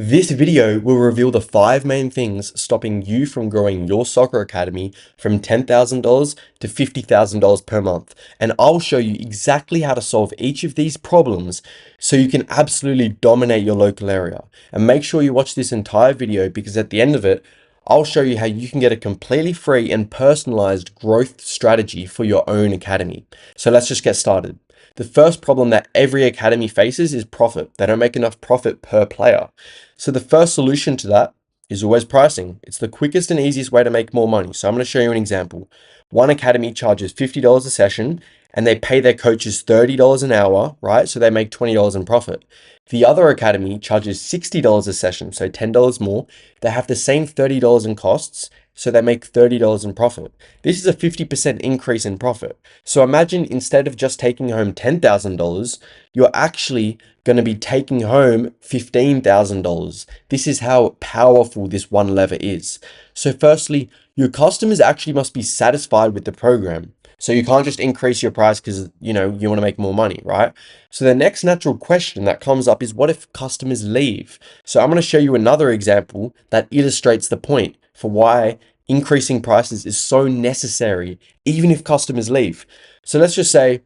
This video will reveal the 5 main things stopping you from growing your soccer academy from $10,000 to $50,000 per month. And I'll show you exactly how to solve each of these problems so you can absolutely dominate your local area. And make sure you watch this entire video because at the end of it, I'll show you how you can get a completely free and personalized growth strategy for your own academy. So let's just get started. The first problem that every academy faces is profit. They don't make enough profit per player. So the first solution to that is always pricing. It's the quickest and easiest way to make more money. So I'm going to show you an example. One academy charges $50 a session and they pay their coaches $30 an hour, right? So they make $20 in profit. The other academy charges $60 a session, so $10 more. They have the same $30 in costs, so they make $30 in profit. This is a 50% increase in profit. So imagine instead of just taking home $10,000, you're actually going to be taking home $15,000. This is how powerful this one lever is. So firstly, your customers actually must be satisfied with the program. So you can't just increase your price because you want to make more money, right? So the next natural question that comes up is, what if customers leave? So I'm going to show you another example that illustrates the point for why increasing prices is so necessary, even if customers leave. So let's just say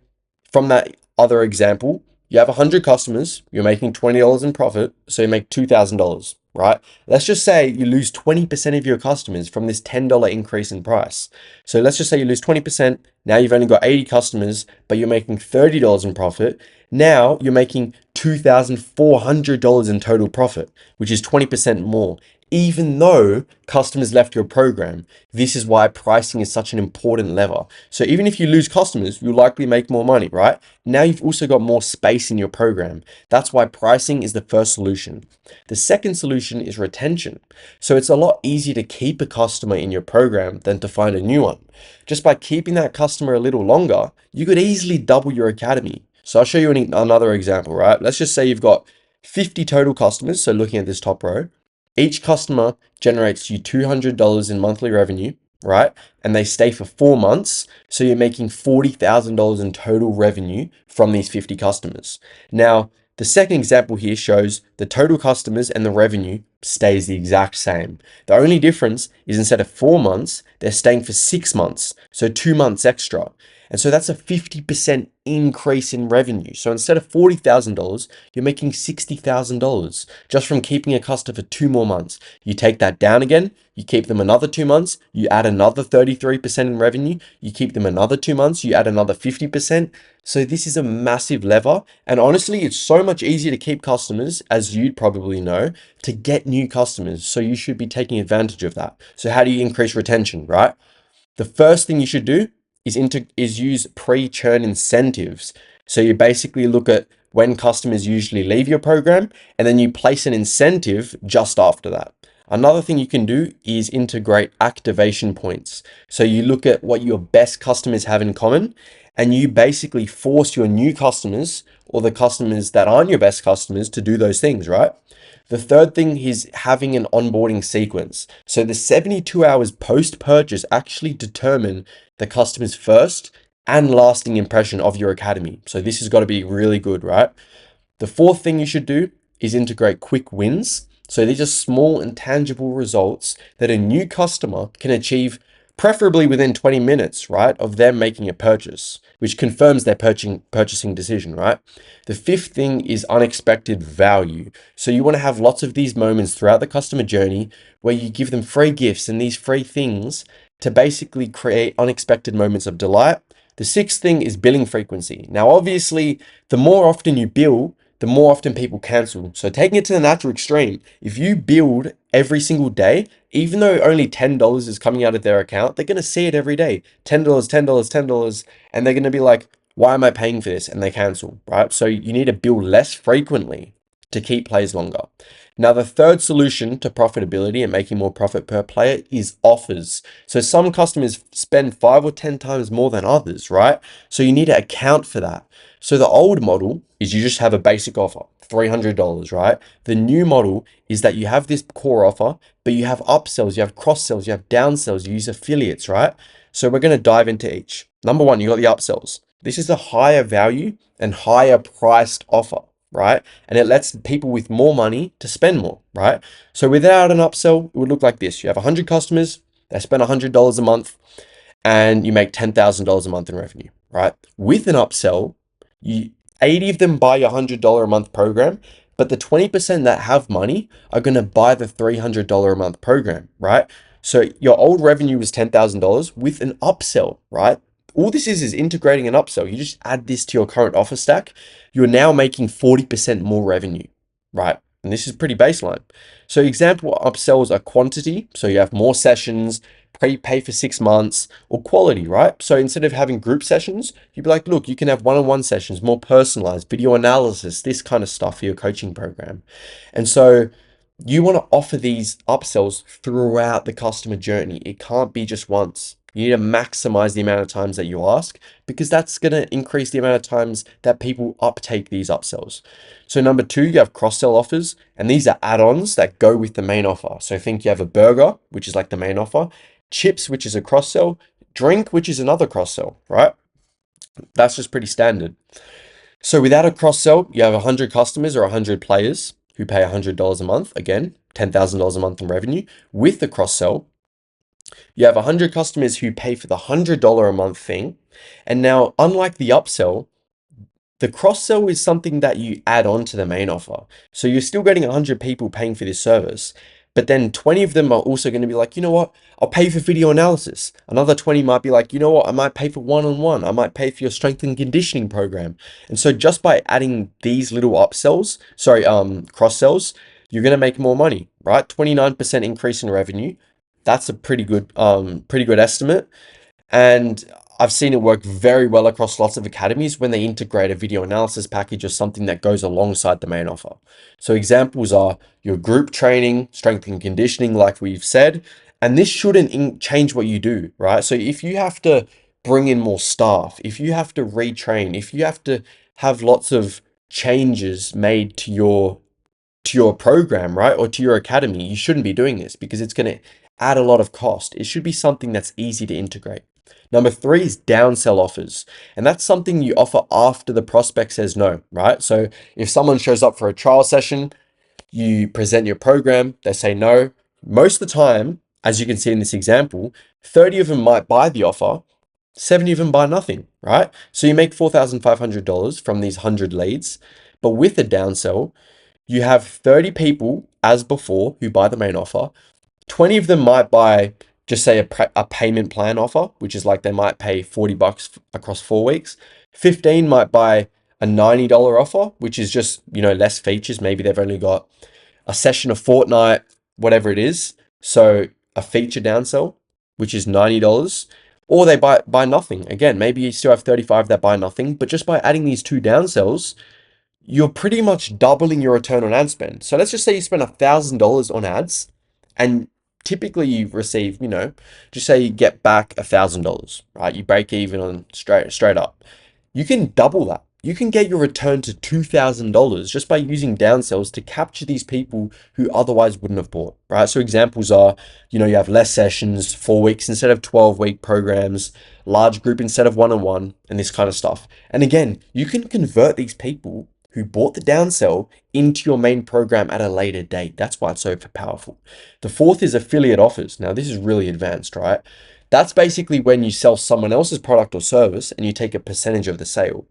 from that other example, you have 100 customers, you're making $20 in profit, so you make $2,000, right? Let's just say you lose 20% of your customers from this $10 increase in price. So let's just say you lose 20%. Now you've only got 80 customers, but you're making $30 in profit. Now you're making $2,400 in total profit, which is 20% more. Even though customers left your program, this is why pricing is such an important lever. So even if you lose customers, you'll likely make more money, right? Now you've also got more space in your program. That's why pricing is the first solution. The second solution is retention. So it's a lot easier to keep a customer in your program than to find a new one. Just by keeping that customer a little longer, you could easily double your academy. So I'll show you another example, right? Let's just say you've got 50 total customers. So looking at this top row, each customer generates you $200 in monthly revenue, right? And they stay for 4 months. So you're making $40,000 in total revenue from these 50 customers. Now, the second example here shows the total customers and the revenue stays the exact same. The only difference is instead of 4 months, they're staying for 6 months. So 2 months extra. And so that's a 50% increase in revenue. So instead of $40,000, you're making $60,000 just from keeping a customer for 2 more months. You take that down again, you keep them another 2 months, you add another 33% in revenue, you keep them another 2 months, you add another 50%. So this is a massive lever. And honestly, it's so much easier to keep customers, as you'd probably know, to get new customers. So you should be taking advantage of that. So how do you increase retention, right? The first thing you should do is use pre-churn incentives. So you basically look at when customers usually leave your program, and then you place an incentive just after that. Another thing you can do is integrate activation points. So you look at what your best customers have in common, and you basically force your new customers or the customers that aren't your best customers to do those things, right? The third thing is having an onboarding sequence. So the 72 hours post-purchase actually determine the customer's first and lasting impression of your academy. So this has got to be really good, right? The fourth thing you should do is integrate quick wins. So these are small and tangible results that a new customer can achieve, preferably within 20 minutes, right, of them making a purchase, which confirms their purchasing decision, right? The fifth thing is unexpected value. So you want to have lots of these moments throughout the customer journey where you give them free gifts and these free things to basically create unexpected moments of delight. The sixth thing is billing frequency. Now, obviously, the more often you bill, the more often people cancel. So taking it to the natural extreme, if you build every single day, even though only $10 is coming out of their account, they're going to see it every day. $10, $10, $10. And they're going to be like, why am I paying for this? And they cancel, right? So you need to bill less frequently to keep players longer. Now, the third solution to profitability and making more profit per player is offers. So some customers spend 5 or 10 times more than others, right? So you need to account for that. So the old model is you just have a basic offer, $300, right? The new model is that you have this core offer, but you have upsells, you have cross sells, you have downsells, you use affiliates, right? So we're going to dive into each. Number one, you got the upsells. This is a higher value and higher priced offer. right? And it lets people with more money to spend more, right? So without an upsell, it would look like this. You have 100 customers, they spend $100 a month, and you make $10,000 a month in revenue, right? With an upsell, you 80 of them buy your $100 a month program, but the 20% that have money are going to buy the $300 a month program, right? So your old revenue was $10,000 with an upsell, right? All this is integrating an upsell. You just add this to your current offer stack. You're now making 40% more revenue, right? And this is pretty baseline. So example upsells are quantity. So you have more sessions, pay for 6 months, or quality, right? So instead of having group sessions, you'd be like, look, you can have one-on-one sessions, more personalized, video analysis, this kind of stuff for your coaching program. And so you want to offer these upsells throughout the customer journey. It can't be just once. You need to maximize the amount of times that you ask, because that's going to increase the amount of times that people uptake these upsells. So number two, you have cross-sell offers, and these are add-ons that go with the main offer. So think you have a burger, which is like the main offer, chips, which is a cross-sell, drink, which is another cross-sell, right? That's just pretty standard. So without a cross-sell, you have 100 customers or 100 players who pay $100 a month. Again, $10,000 a month in revenue. With the cross-sell, you have 100 customers who pay for the $100 a month thing. And now, unlike the upsell, the cross-sell is something that you add on to the main offer. So you're still getting 100 people paying for this service, but then 20 of them are also going to be like, you know what, I'll pay for video analysis. Another 20 might be like, you know what, I might pay for one-on-one. I might pay for your strength and conditioning program. And so just by adding these little cross-sells, you're going to make more money, right? 29% increase in revenue. That's a pretty good estimate. And I've seen it work very well across lots of academies when they integrate a video analysis package or something that goes alongside the main offer. So examples are your group training, strength and conditioning, like we've said, and this shouldn't change what you do, right? So if you have to bring in more staff, if you have to retrain, if you have to have lots of changes made to your program, right? Or to your academy, you shouldn't be doing this because it's going to add a lot of cost. It should be something that's easy to integrate. Number three is downsell offers. And that's something you offer after the prospect says no, right? So if someone shows up for a trial session, you present your program, they say no. Most of the time, as you can see in this example, 30 of them might buy the offer, 70 of them buy nothing, right? So you make $4,500 from these 100 leads. But with a downsell, you have 30 people as before who buy the main offer. 20 of them might buy, just say a payment plan offer, which is like they might pay $40 across 4 weeks. 15 might buy a $90 offer, which is just, less features. Maybe they've only got a session a fortnight, whatever it is. So a feature downsell, which is $90. Or they buy nothing. Again, maybe you still have 35 that buy nothing, but just by adding these two downsells, you're pretty much doubling your return on ad spend. So let's just say you spend $1,000 on ads, and typically you receive, just say you get back $1,000, right? You break even on straight up. You can double that. You can get your return to $2,000 just by using downsells to capture these people who otherwise wouldn't have bought, right? So examples are, you have less sessions, 4 weeks instead of 12-week programs, large group instead of one-on-one, and this kind of stuff. And again, you can convert these people who bought the downsell into your main program at a later date. That's why it's so powerful. The fourth is affiliate offers. Now, this is really advanced, right? That's basically when you sell someone else's product or service and you take a percentage of the sale.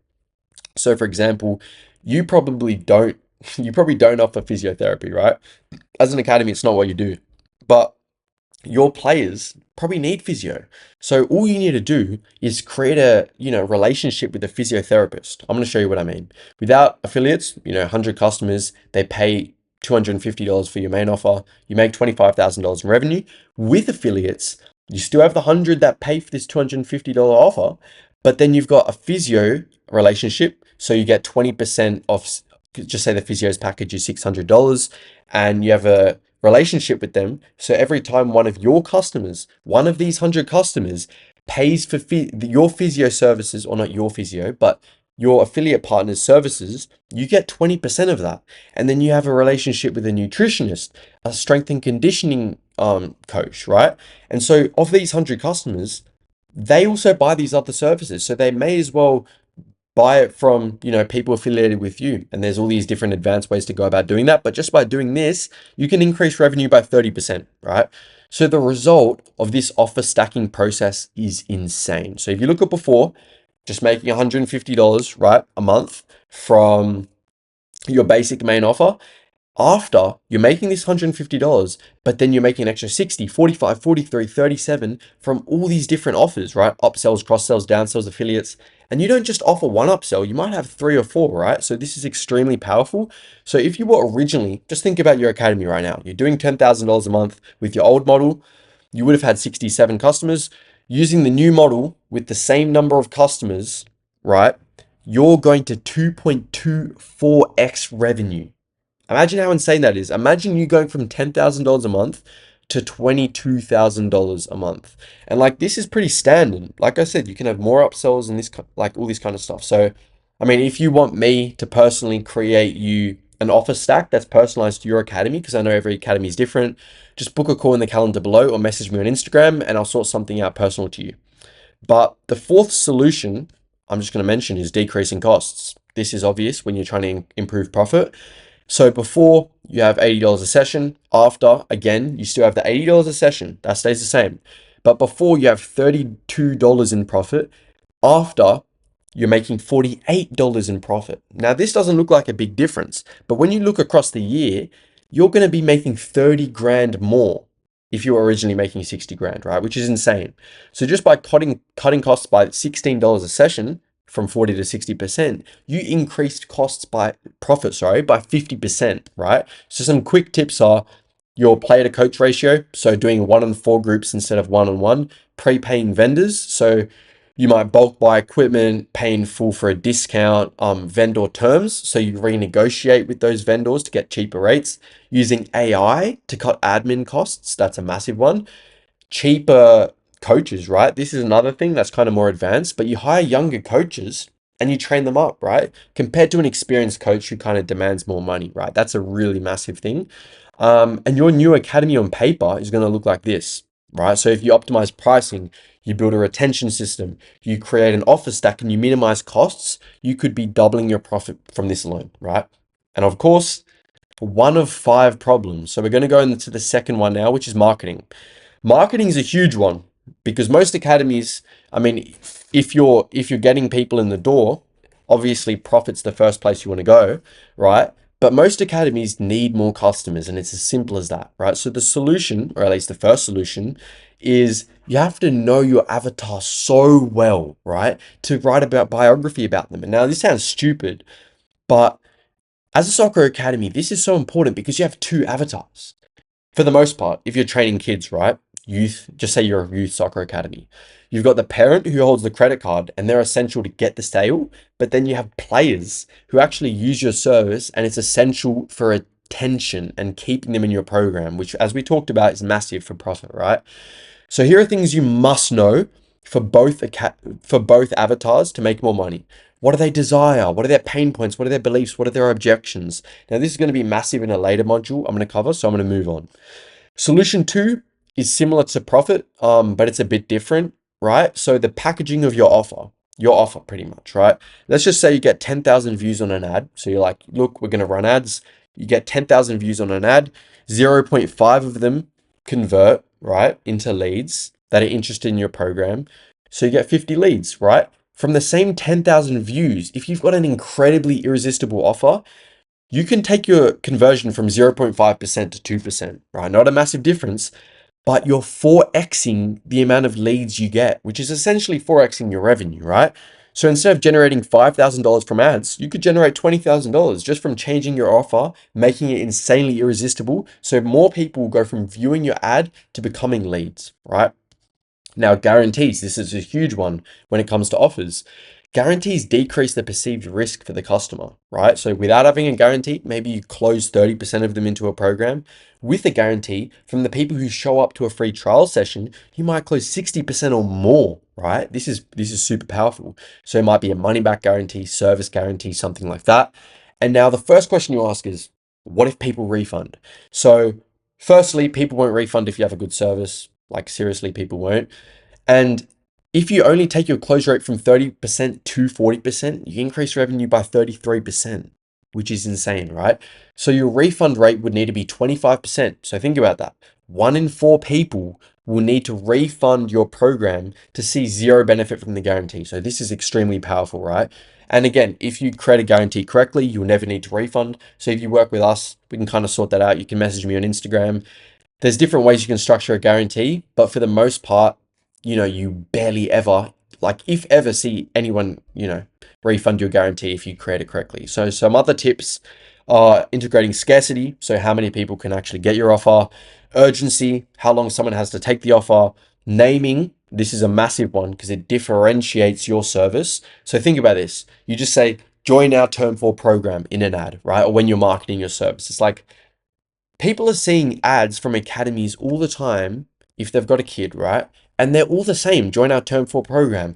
So for example, you probably don't offer physiotherapy, right? As an academy, it's not what you do. But your players probably need physio. So all you need to do is create a, relationship with a physiotherapist. I'm going to show you what I mean. Without affiliates, 100 customers, they pay $250 for your main offer. You make $25,000 in revenue. With affiliates, you still have the 100 that pay for this $250 offer, but then you've got a physio relationship. So you get 20% off, just say the physio's package is $600, and you have a relationship with them. So every time one of these 100 customers pays for your physio services, or not your physio, but your affiliate partner's services, you get 20% of that. And then you have a relationship with a nutritionist, a strength and conditioning coach, right? And so of these 100 customers, they also buy these other services. So they may as well buy it from, people affiliated with you. And there's all these different advanced ways to go about doing that. But just by doing this, you can increase revenue by 30%, right? So the result of this offer stacking process is insane. So if you look at before, just making $150, right, a month from your basic main offer, after you're making this $150, but then you're making an extra 60, 45, 43, 37 from all these different offers, right? Upsells, cross sells, downsells, affiliates. And you don't just offer one upsell, you might have three or four, right? So this is extremely powerful. So if you were originally, just think about your academy right now. You're doing $10,000 a month with your old model, you would have had 67 customers. Using the new model with the same number of customers, right? You're going to 2.24x revenue. Imagine how insane that is. Imagine you going from $10,000 a month to $22,000 a month. And like this is pretty standard. Like I said, you can have more upsells and this like all this kind of stuff. So, I mean, if you want me to personally create you an offer stack that's personalized to your academy, because I know every academy is different, just book a call in the calendar below or message me on Instagram and I'll sort something out personal to you. But the fourth solution I'm just going to mention is decreasing costs. This is obvious when you're trying to improve profit. So before you have $80 a session, after again, you still have the $80 a session, that stays the same. But before you have $32 in profit, after you're making $48 in profit. Now, this doesn't look like a big difference, but when you look across the year, you're going to be making 30 grand more if you were originally making 60 grand, right? Which is insane. So just by cutting costs by $16 a session from 40 to 60%, you increased costs by profit, by 50%, right? So some quick tips are your player to coach ratio. So doing 1-on-4 groups instead of 1-on-1, prepaying vendors. So you might bulk buy equipment, pay in full for a discount, vendor terms. So you renegotiate with those vendors to get cheaper rates. Using AI to cut admin costs. That's a massive one. Cheaper coaches, right? This is another thing that's kind of more advanced, but you hire younger coaches and you train them up, right? Compared to an experienced coach who kind of demands more money, right? That's a really massive thing. And your new academy on paper is going to look like this, right? So if you optimize pricing, you build a retention system, you create an offer stack and you minimize costs, you could be doubling your profit from this alone, right? And of course, one of 5 problems. So we're going to go into the second one now, which is marketing. Marketing is a huge one because most academies, I mean, if you're getting people in the door, obviously profit's the first place you want to go, right? But most academies need more customers and it's as simple as that, right? So the solution, or at least the first solution, is you have to know your avatar so well, right? To write about biography about them. And now this sounds stupid, but as a soccer academy, this is so important because you have 2 avatars. For the most part, if you're training kids, right? Youth, just say you're a youth soccer academy. You've got the parent who holds the credit card and they're essential to get the sale, but then you have players who actually use your service and it's essential for attention and keeping them in your program, which as we talked about is massive for profit, right? So here are things you must know for both avatars to make more money. What do they desire? What are their pain points? What are their beliefs? What are their objections? Now, this is going to be massive in a later module I'm going to cover, so I'm going to move on. Solution 2 is similar to profit, but it's a bit different, right? So the packaging of your offer pretty much, right? Let's just say you get 10,000 views on an ad. So you're like, look, we're going to run ads. You get 10,000 views on an ad, 0.5 of them convert, right, into leads that are interested in your program. So you get 50 leads, right? From the same 10,000 views, if you've got an incredibly irresistible offer, you can take your conversion from 0.5% to 2%, right? Not a massive difference, but you're 4xing the amount of leads you get, which is essentially 4xing your revenue, right? So instead of generating $5,000 from ads, you could generate $20,000 just from changing your offer, making it insanely irresistible. So more people will go from viewing your ad to becoming leads, right? Now, guarantees, this is a huge one when it comes to offers. Guarantees decrease the perceived risk for the customer, right? So without having a guarantee, maybe you close 30% of them into a program. With a guarantee, from the people who show up to a free trial session, you might close 60% or more, right? This is super powerful. So it might be a money back guarantee, service guarantee, something like that. And now the first question you ask is, what if people refund? So firstly, people won't refund if you have a good service. Like seriously, people won't. And If you only take your close rate from 30% to 40%, you increase revenue by 33%, which is insane, right? So your refund rate would need to be 25%. So think about that. 1 in 4 people will need to refund your program to see zero benefit from the guarantee. So this is extremely powerful, right? And again, if you create a guarantee correctly, you'll never need to refund. So if you work with us, we can kind of sort that out. You can message me on Instagram. There's different ways you can structure a guarantee, but for the most part, you barely ever, like if ever, see anyone, refund your guarantee if you create it correctly. So some other tips are integrating scarcity. So how many people can actually get your offer, urgency, how long someone has to take the offer, naming. This is a massive one because it differentiates your service. So think about this. You just say, join our term 4 program in an ad, right? Or when you're marketing your service, it's like, people are seeing ads from academies all the time if they've got a kid, right? And they're all the same. Join our term 4 program.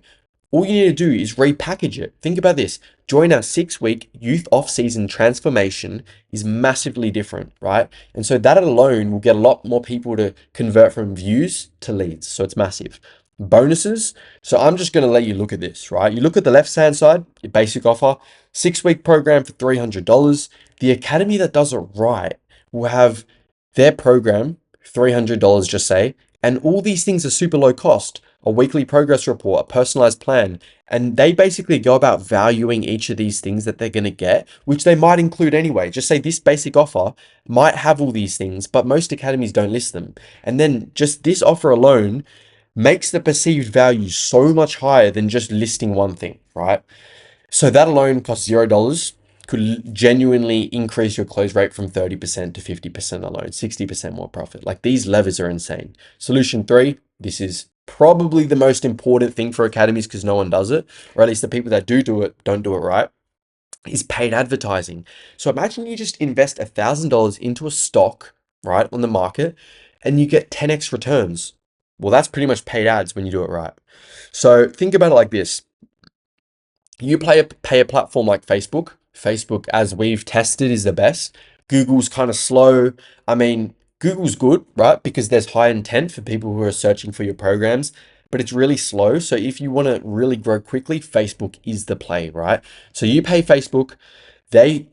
All you need to do is repackage it. Think about this. Join our 6-week youth off-season transformation is massively different, right? And so that alone will get a lot more people to convert from views to leads. So it's massive. Bonuses. So I'm just going to let you look at this, right? You look at the left-hand side, your basic offer, 6-week program for $300. The academy that does it right will have their program, $300, just say, and all these things are super low cost. A weekly progress report, a personalized plan, and they basically go about valuing each of these things that they're going to get, which they might include anyway. Just say this basic offer might have all these things, but most academies don't list them. And then just this offer alone makes the perceived value so much higher than just listing one thing, right? So that alone costs $0, could genuinely increase your close rate from 30% to 50% alone, 60% more profit. Like, these levers are insane. Solution 3, this is probably the most important thing for academies because no one does it, or at least the people that do it don't do it right, is paid advertising. So imagine you just invest $1,000 into a stock, right, on the market, and you get 10x returns. Well, that's pretty much paid ads when you do it right. So think about it like this. You pay a platform like Facebook. Facebook, as we've tested, is the best. Google's kind of slow. I mean, Google's good, right? Because there's high intent for people who are searching for your programs, but it's really slow. So if you want to really grow quickly, Facebook is the play, right? So you pay Facebook, they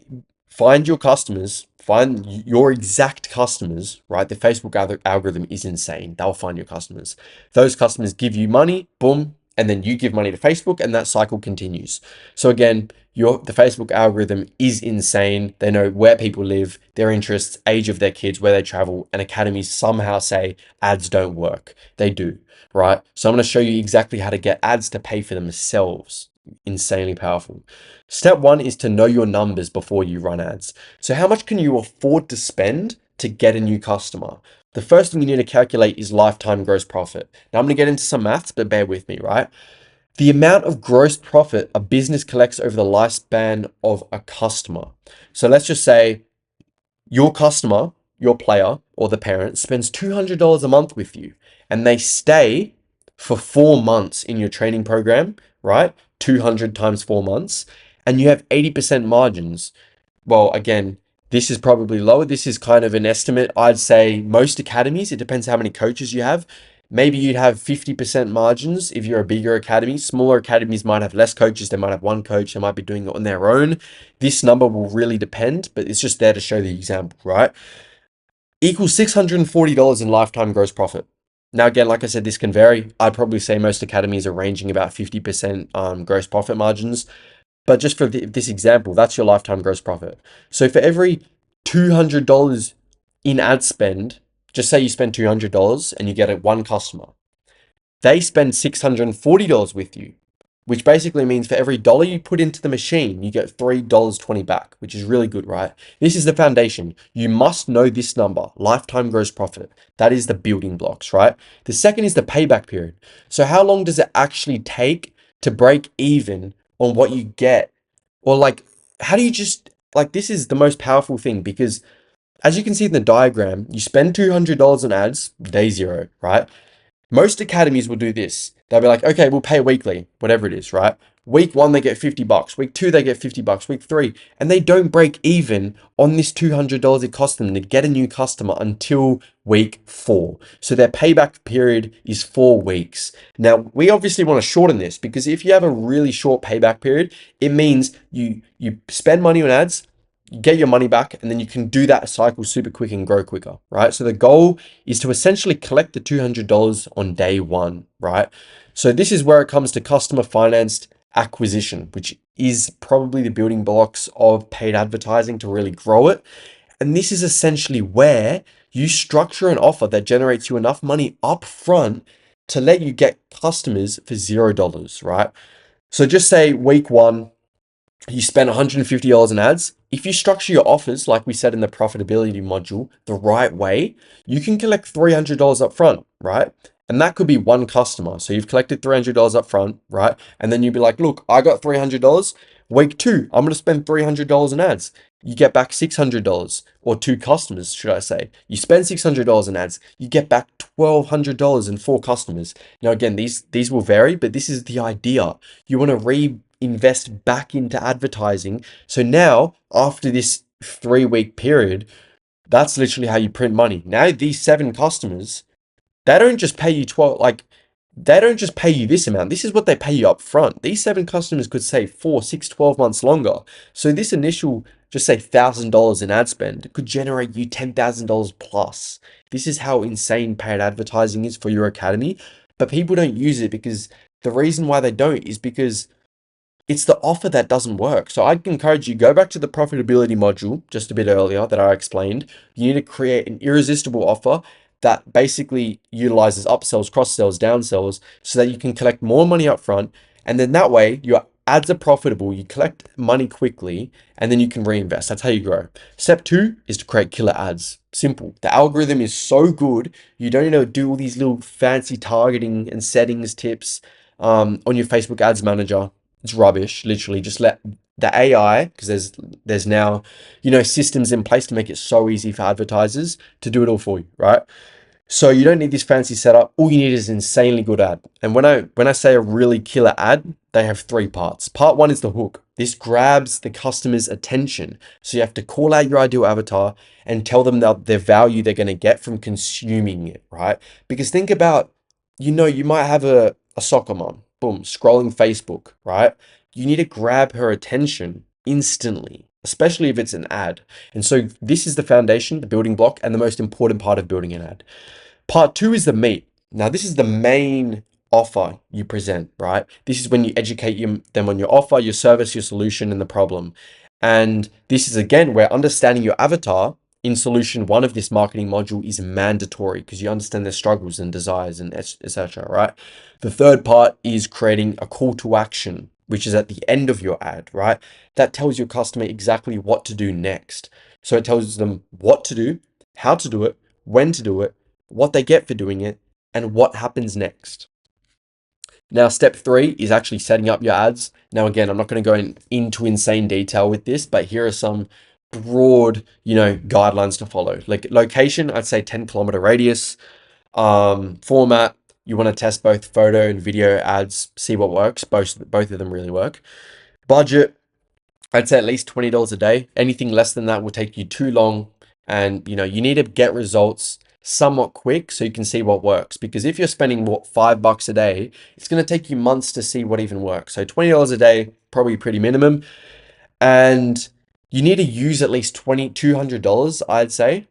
find your customers, find your exact customers, right? The Facebook algorithm is insane. They'll find your customers. Those customers give you money, boom, and then you give money to Facebook, and that cycle continues. So again, the Facebook algorithm is insane. They know where people live, their interests, age of their kids, where they travel, and academies somehow say ads don't work. They do, right? So I'm going to show you exactly how to get ads to pay for themselves. Insanely powerful. Step 1 is to know your numbers before you run ads. So how much can you afford to spend to get a new customer? The first thing you need to calculate is lifetime gross profit. Now I'm going to get into some maths, but bear with me, right? The amount of gross profit a business collects over the lifespan of a customer. So let's just say your customer, your player, or the parent spends $200 a month with you, and they stay for 4 months in your training program, right? 200 times 4 months, and you have 80% margins. Well, again, this is probably lower. This is kind of an estimate. I'd say most academies, it depends how many coaches you have. Maybe you'd have 50% margins if you're a bigger academy. Smaller academies might have less coaches. They might have one coach. They might be doing it on their own. This number will really depend, but it's just there to show the example, right? Equals $640 in lifetime gross profit. Now, again, like I said, this can vary. I'd probably say most academies are ranging about 50% gross profit margins. But just for this example, that's your lifetime gross profit. So for every $200 in ad spend, just say you spend $200 and you get one customer. They spend $640 with you, which basically means for every dollar you put into the machine, you get $3.20 back, which is really good, right? This is the foundation. You must know this number, lifetime gross profit. That is the building blocks, right? The second is the payback period. So how long does it actually take to break even on what you get? Or like, how do you just, like, this is the most powerful thing because as you can see in the diagram, you spend $200 on ads, day 0, right? Most academies will do this. They'll be like, okay, we'll pay weekly, whatever it is, right? Week 1, they get $50. Week 2, they get $50. Week 3, and they don't break even on this $200 it cost them to get a new customer until week 4. So their payback period is 4 weeks. Now, we obviously want to shorten this because if you have a really short payback period, it means you spend money on ads, you get your money back, and then you can do that cycle super quick and grow quicker, right? So the goal is to essentially collect the $200 on day 1, right? So this is where it comes to customer financed acquisition, which is probably the building blocks of paid advertising to really grow it. And this is essentially where you structure an offer that generates you enough money up front to let you get customers for $0, right? So just say week 1, you spend $150 in ads. If you structure your offers, like we said in the profitability module, the right way, you can collect $300 up front, right? And that could be one customer. So you've collected $300 up front, right? And then you'd be like, look, I got $300. Week 2, I'm going to spend $300 in ads. You get back $600, or 2 customers, should I say. You spend $600 in ads, you get back $1,200 in 4 customers. Now, again, these will vary, but this is the idea. You want to reinvest back into advertising. So now, after this 3-week period, that's literally how you print money. Now, these 7 customers, they don't just pay you 12, like, they don't just pay you this amount. This is what they pay you up front. These 7 customers could save 4, 6, 12 months longer. So this initial, just say $1,000 in ad spend could generate you $10,000 plus. This is how insane paid advertising is for your academy. But people don't use it because the reason why they don't is because it's the offer that doesn't work. So I'd encourage you, go back to the profitability module just a bit earlier that I explained. You need to create an irresistible offer that basically utilizes upsells, cross sells, downsells, so that you can collect more money up front. And then that way your ads are profitable, you collect money quickly, and then you can reinvest. That's how you grow. Step 2 is to create killer ads. Simple. The algorithm is so good, you don't need to do all these little fancy targeting and settings tips on your Facebook ads manager. It's rubbish. Literally, just let the AI, because there's now, systems in place to make it so easy for advertisers to do it all for you, right? So you don't need this fancy setup. All you need is an insanely good ad. And when I say a really killer ad, they have 3 parts. Part 1 is the hook. This grabs the customer's attention. So you have to call out your ideal avatar and tell them the value they're going to get from consuming it, right? Because think about, you might have a soccer mom, boom, scrolling Facebook, right? You need to grab her attention instantly, especially if it's an ad. And so this is the foundation, the building block, and the most important part of building an ad. Part 2 is the meat. Now, this is the main offer you present, right? This is when you educate them on your offer, your service, your solution, and the problem. And this is, again, where understanding your avatar in solution 1 of this marketing module is mandatory because you understand their struggles and desires and etc., right? The third part is creating a call to action, which is at the end of your ad, right? That tells your customer exactly what to do next. So it tells them what to do, how to do it, when to do it, what they get for doing it, and what happens next. Now, step 3 is actually setting up your ads. Now, again, I'm not going to go into insane detail with this, but here are some broad, guidelines to follow. Like location, I'd say 10-kilometer radius. Format, you want to test both photo and video ads, see what works. Both of them really work. Budget, I'd say at least $20 a day. Anything less than that will take you too long. And, you need to get results somewhat quick so you can see what works. Because if you're spending $5 a day, it's going to take you months to see what even works. So $20 a day, probably pretty minimum. And you need to use at least $200, I'd say.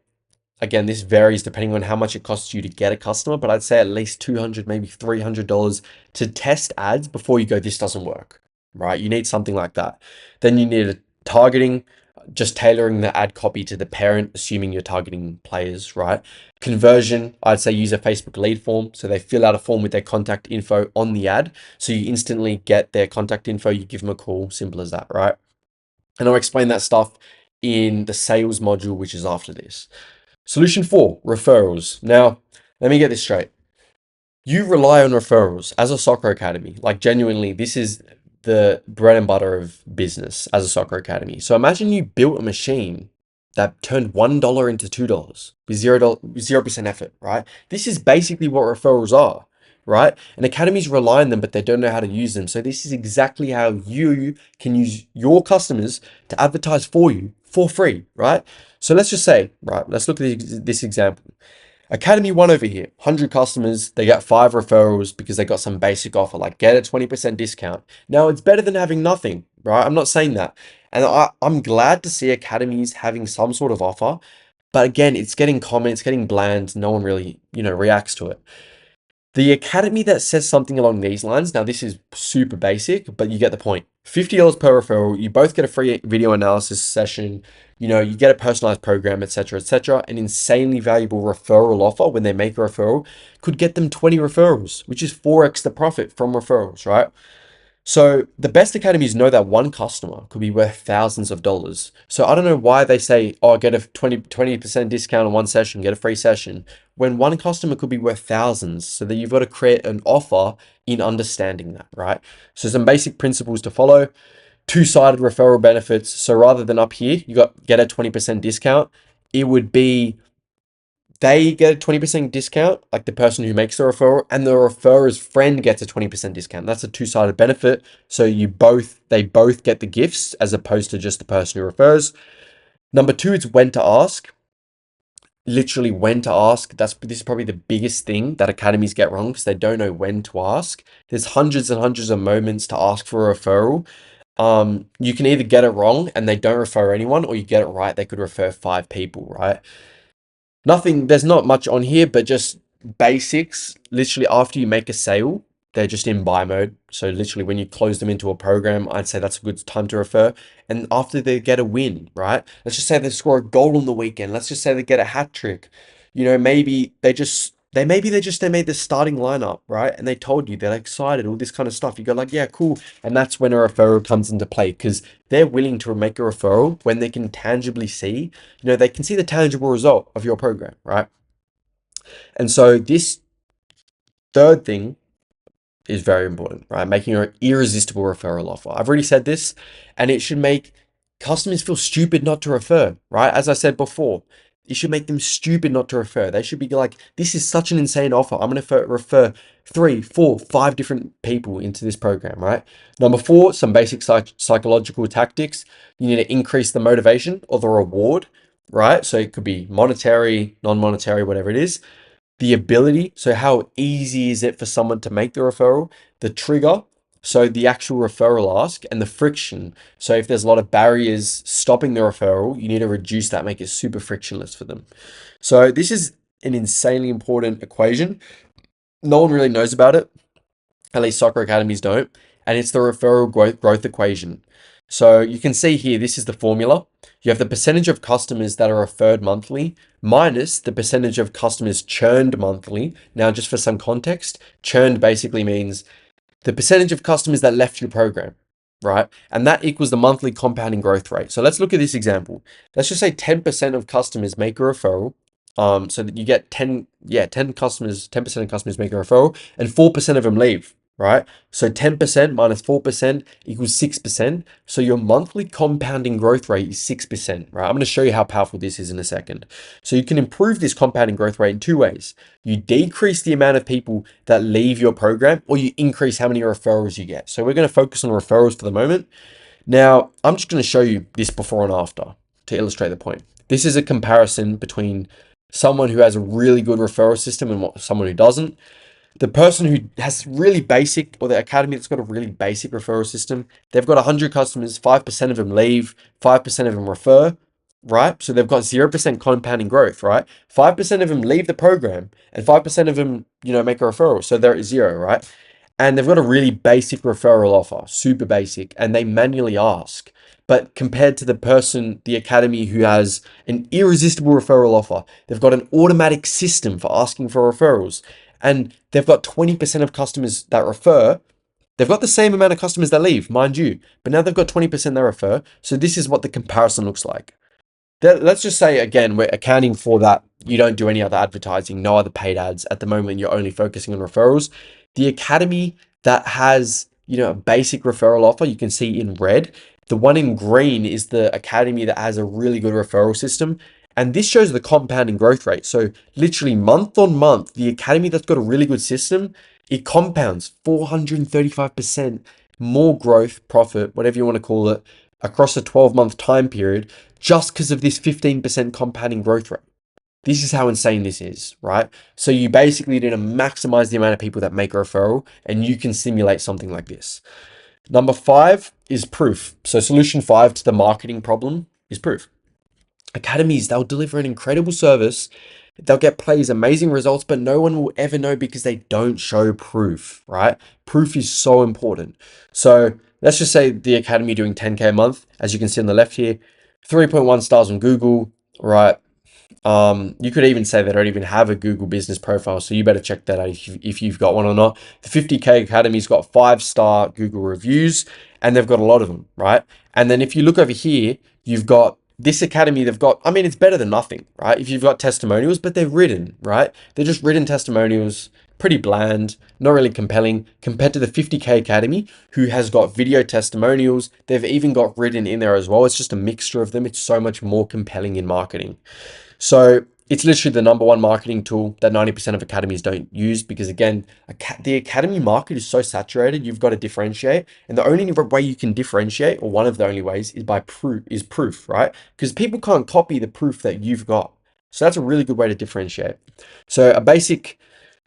Again, this varies depending on how much it costs you to get a customer, but I'd say at least $200, maybe $300 to test ads before you go, this doesn't work, right? You need something like that. Then you need a targeting, just tailoring the ad copy to the parent, assuming you're targeting players, right? Conversion, I'd say use a Facebook lead form. So they fill out a form with their contact info on the ad. So you instantly get their contact info, you give them a call, simple as that, right? And I'll explain that stuff in the sales module, which is after this. Solution 4, referrals. Now, let me get this straight. You rely on referrals as a soccer academy. Like genuinely, this is the bread and butter of business as a soccer academy. So imagine you built a machine that turned $1 into $2 with 0% effort, right? This is basically what referrals are. right? And academies rely on them, but they don't know how to use them. So this is exactly how you can use your customers to advertise for you for free, right? So let's just say, right, let's look at this example. Academy 1 over here, 100 customers, they get 5 referrals because they got some basic offer, like get a 20% discount. Now, it's better than having nothing, right? I'm not saying that. And I'm glad to see academies having some sort of offer. But again, it's getting comments, getting bland. No one really, reacts to it. The academy that says something along these lines, now this is super basic, but you get the point. $50 per referral, you both get a free video analysis session, you get a personalized program, etc., etc. An insanely valuable referral offer when they make a referral could get them 20 referrals, which is 4x the profit from referrals, right? So the best academies know that one customer could be worth thousands of dollars. So I don't know why they say, oh, get a 20% discount on one session, get a free session, when one customer could be worth thousands. So that you've got to create an offer in understanding that, right? So some basic principles to follow. Two-sided referral benefits. So rather than up here, you got get a 20% discount. It would be they get a 20% discount, like the person who makes the referral, and the referrer's friend gets a 20% discount. That's a two-sided benefit. So they both get the gifts as opposed to just the person who refers. Number two, it's when to ask. Literally when to ask. This is probably the biggest thing that academies get wrong because they don't know when to ask. There's hundreds and hundreds of moments to ask for a referral. You can either get it wrong and they don't refer anyone, or you get it right, they could refer 5 people, right? There's not much on here, but just basics. Literally, after you make a sale, they're just in buy mode. So literally when you close them into a program, I'd say that's a good time to refer. And after they get a win, right? Let's just say they score a goal on the weekend. Let's just say they get a hat trick. Maybe they made the starting lineup, right? And they told you they're excited, all this kind of stuff. You go like, yeah, cool. And that's when a referral comes into play because they're willing to make a referral when they can tangibly see, they can see the tangible result of your program, right? And so this third thing is very important, right? Making an irresistible referral offer. I've already said this, and it should make customers feel stupid not to refer, right? As I said before, it should make them stupid not to refer. They should be like, this is such an insane offer. I'm going to refer 3, 4, 5 different people into this program, right? Number 4, some basic psychological tactics. You need to increase the motivation or the reward, right? So it could be monetary, non-monetary, whatever it is. The ability, so how easy is it for someone to make the referral? The trigger, so the actual referral ask, and the friction. So if there's a lot of barriers stopping the referral, you need to reduce that, make it super frictionless for them. So this is an insanely important equation. No one really knows about it, at least soccer academies don't, and it's the referral growth equation. So you can see here, this is the formula. You have the percentage of customers that are referred monthly minus the percentage of customers churned monthly. Now, just for some context, churned basically means the percentage of customers that left your program, right? And that equals the monthly compounding growth rate. So let's look at this example. Let's just say 10% of customers make a referral. So that you get 10 customers, 10% of customers make a referral and 4% of them leave, right? So 10% minus 4% equals 6%. So your monthly compounding growth rate is 6%, right? I'm going to show you how powerful this is in a second. So you can improve this compounding growth rate in 2 ways. You decrease the amount of people that leave your program, or you increase how many referrals you get. So we're going to focus on referrals for the moment. Now, I'm just going to show you this before and after to illustrate the point. This is a comparison between someone who has a really good referral system and someone who doesn't. The person who has really basic, or the academy that's got a really basic referral system, they've got 100 customers, 5% of them leave, 5% of them refer, right? So they've got 0% compounding growth, right? 5% of them leave the program and 5% of them, make a referral. So they're at 0, right? And they've got a really basic referral offer, super basic, and they manually ask. But compared to the academy who has an irresistible referral offer, they've got an automatic system for asking for referrals, and they've got 20% of customers that refer. They've got the same amount of customers that leave, mind you, but now they've got 20% that refer. So this is what the comparison looks like. Let's just say, again, we're accounting for that. You don't do any other advertising, no other paid ads. At the moment, you're only focusing on referrals. The academy that has, a basic referral offer, you can see in red. The one in green is the academy that has a really good referral system. And this shows the compounding growth rate. So literally month on month, the academy that's got a really good system it compounds 435% more growth, profit, whatever you want to call it, across a 12-month time period just because of this 15% compounding growth rate. This is how insane this is, right? So you basically need to maximize the amount of people that make a referral, and you can simulate something like this. Number 5 is proof. So solution 5 to the marketing problem is proof. Academies, they'll deliver an incredible service. They'll get players amazing results, but no one will ever know because they don't show proof, right? Proof is so important. So let's just say the academy doing 10K a month, as you can see on the left here, 3.1 stars on Google, right? You could even say they don't even have a Google business profile, so you better check that out if you've got one or not. The 50K Academy's got 5-star Google reviews, and they've got a lot of them, right? And then if you look over here, you've got this academy, they've got, I mean, it's better than nothing, right? If you've got testimonials, but they're written, right? They're just written testimonials, pretty bland, not really compelling compared to the 50K Academy, who has got video testimonials. They've even got written in there as well. It's just a mixture of them. It's so much more compelling in marketing. So it's literally the number one marketing tool that 90% of academies don't use because, again, the academy market is so saturated. You've got to differentiate, and the only way you can differentiate, or one of the only ways, is by proof, right? Because people can't copy the proof that you've got. So that's a really good way to differentiate. So a basic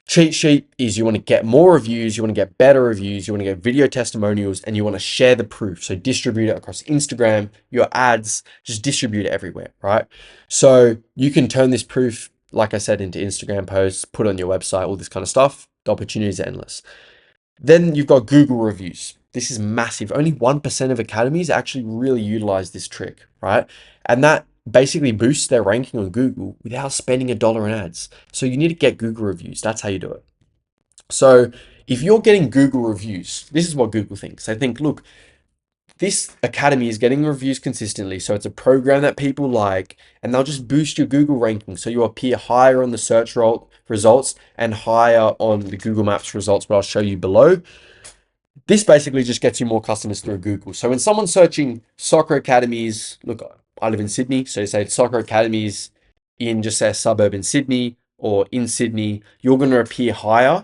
cheat sheet is you want to get more reviews, you want to get better reviews, you want to get video testimonials, and you want to share the proof. So distribute it across Instagram, your ads, just distribute it everywhere, right? So you can turn this proof, like I said, into Instagram posts, put on your website, all this kind of stuff. The opportunities are endless. Then you've got Google reviews. This is massive. Only 1% of academies actually really utilize this trick, right? And that basically boosts their ranking on Google without spending $1 in ads. So you need to get Google reviews. That's how you do it. So if you're getting Google reviews, this is what Google thinks. They think, look, this academy is getting reviews consistently. So it's a program that people like, and they'll just boost your Google ranking. So you appear higher on the search results and higher on the Google Maps results, but I'll show you below. This basically just gets you more customers through Google. So when someone's searching soccer academies, look, I live in Sydney, so you say soccer academies in just say a suburb in Sydney or in Sydney, you're going to appear higher,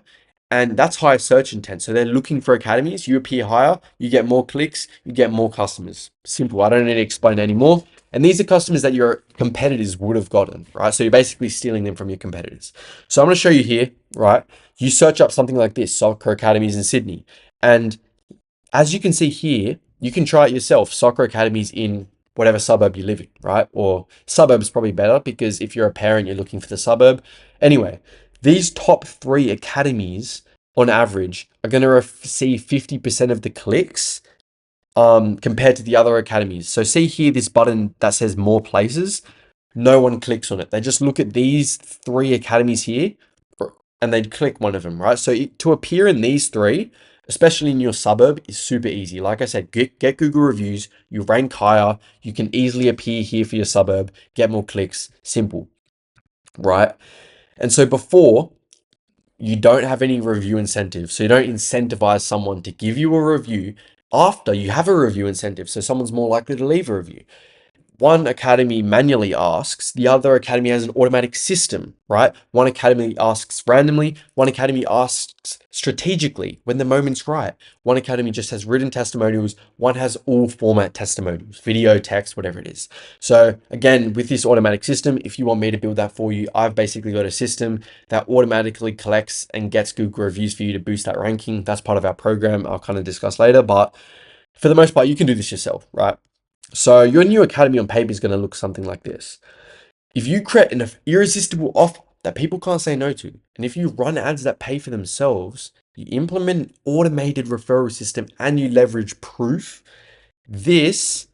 and that's higher search intent. So they're looking for academies, you appear higher, you get more clicks, you get more customers. Simple. I don't need to explain anymore. And these are customers that your competitors would have gotten, right? So you're basically stealing them from your competitors. So I'm going to show you here, right? You search up something like this, soccer academies in Sydney. And as you can see here, you can try it yourself, soccer academies in whatever suburb you live in, right? Or suburb is probably better because if you're a parent, you're looking for the suburb. Anyway, these top 3 academies on average are going to receive 50% of the clicks compared to the other academies. So see here, this button that says more places, no one clicks on it. They just look at these 3 academies here and they'd click one of them, right? So to appear in these 3, especially in your suburb, is super easy. Like I said, get Google reviews, you rank higher, you can easily appear here for your suburb, get more clicks, simple, right? And so before, you don't have any review incentive. So you don't incentivize someone to give you a review after you have a review incentive. So someone's more likely to leave a review. One academy manually asks, the other academy has an automatic system, right? One academy asks randomly, one academy asks strategically when the moment's right. One academy just has written testimonials, one has all format testimonials, video, text, whatever it is. So again, with this automatic system, if you want me to build that for you, I've basically got a system that automatically collects and gets Google reviews for you to boost that ranking. That's part of our program. I'll kind of discuss later, but for the most part, you can do this yourself, right? So your new academy on paper is going to look something like this. If you create an irresistible offer that people can't say no to, and if you run ads that pay for themselves, you implement an automated referral system and you leverage proof, this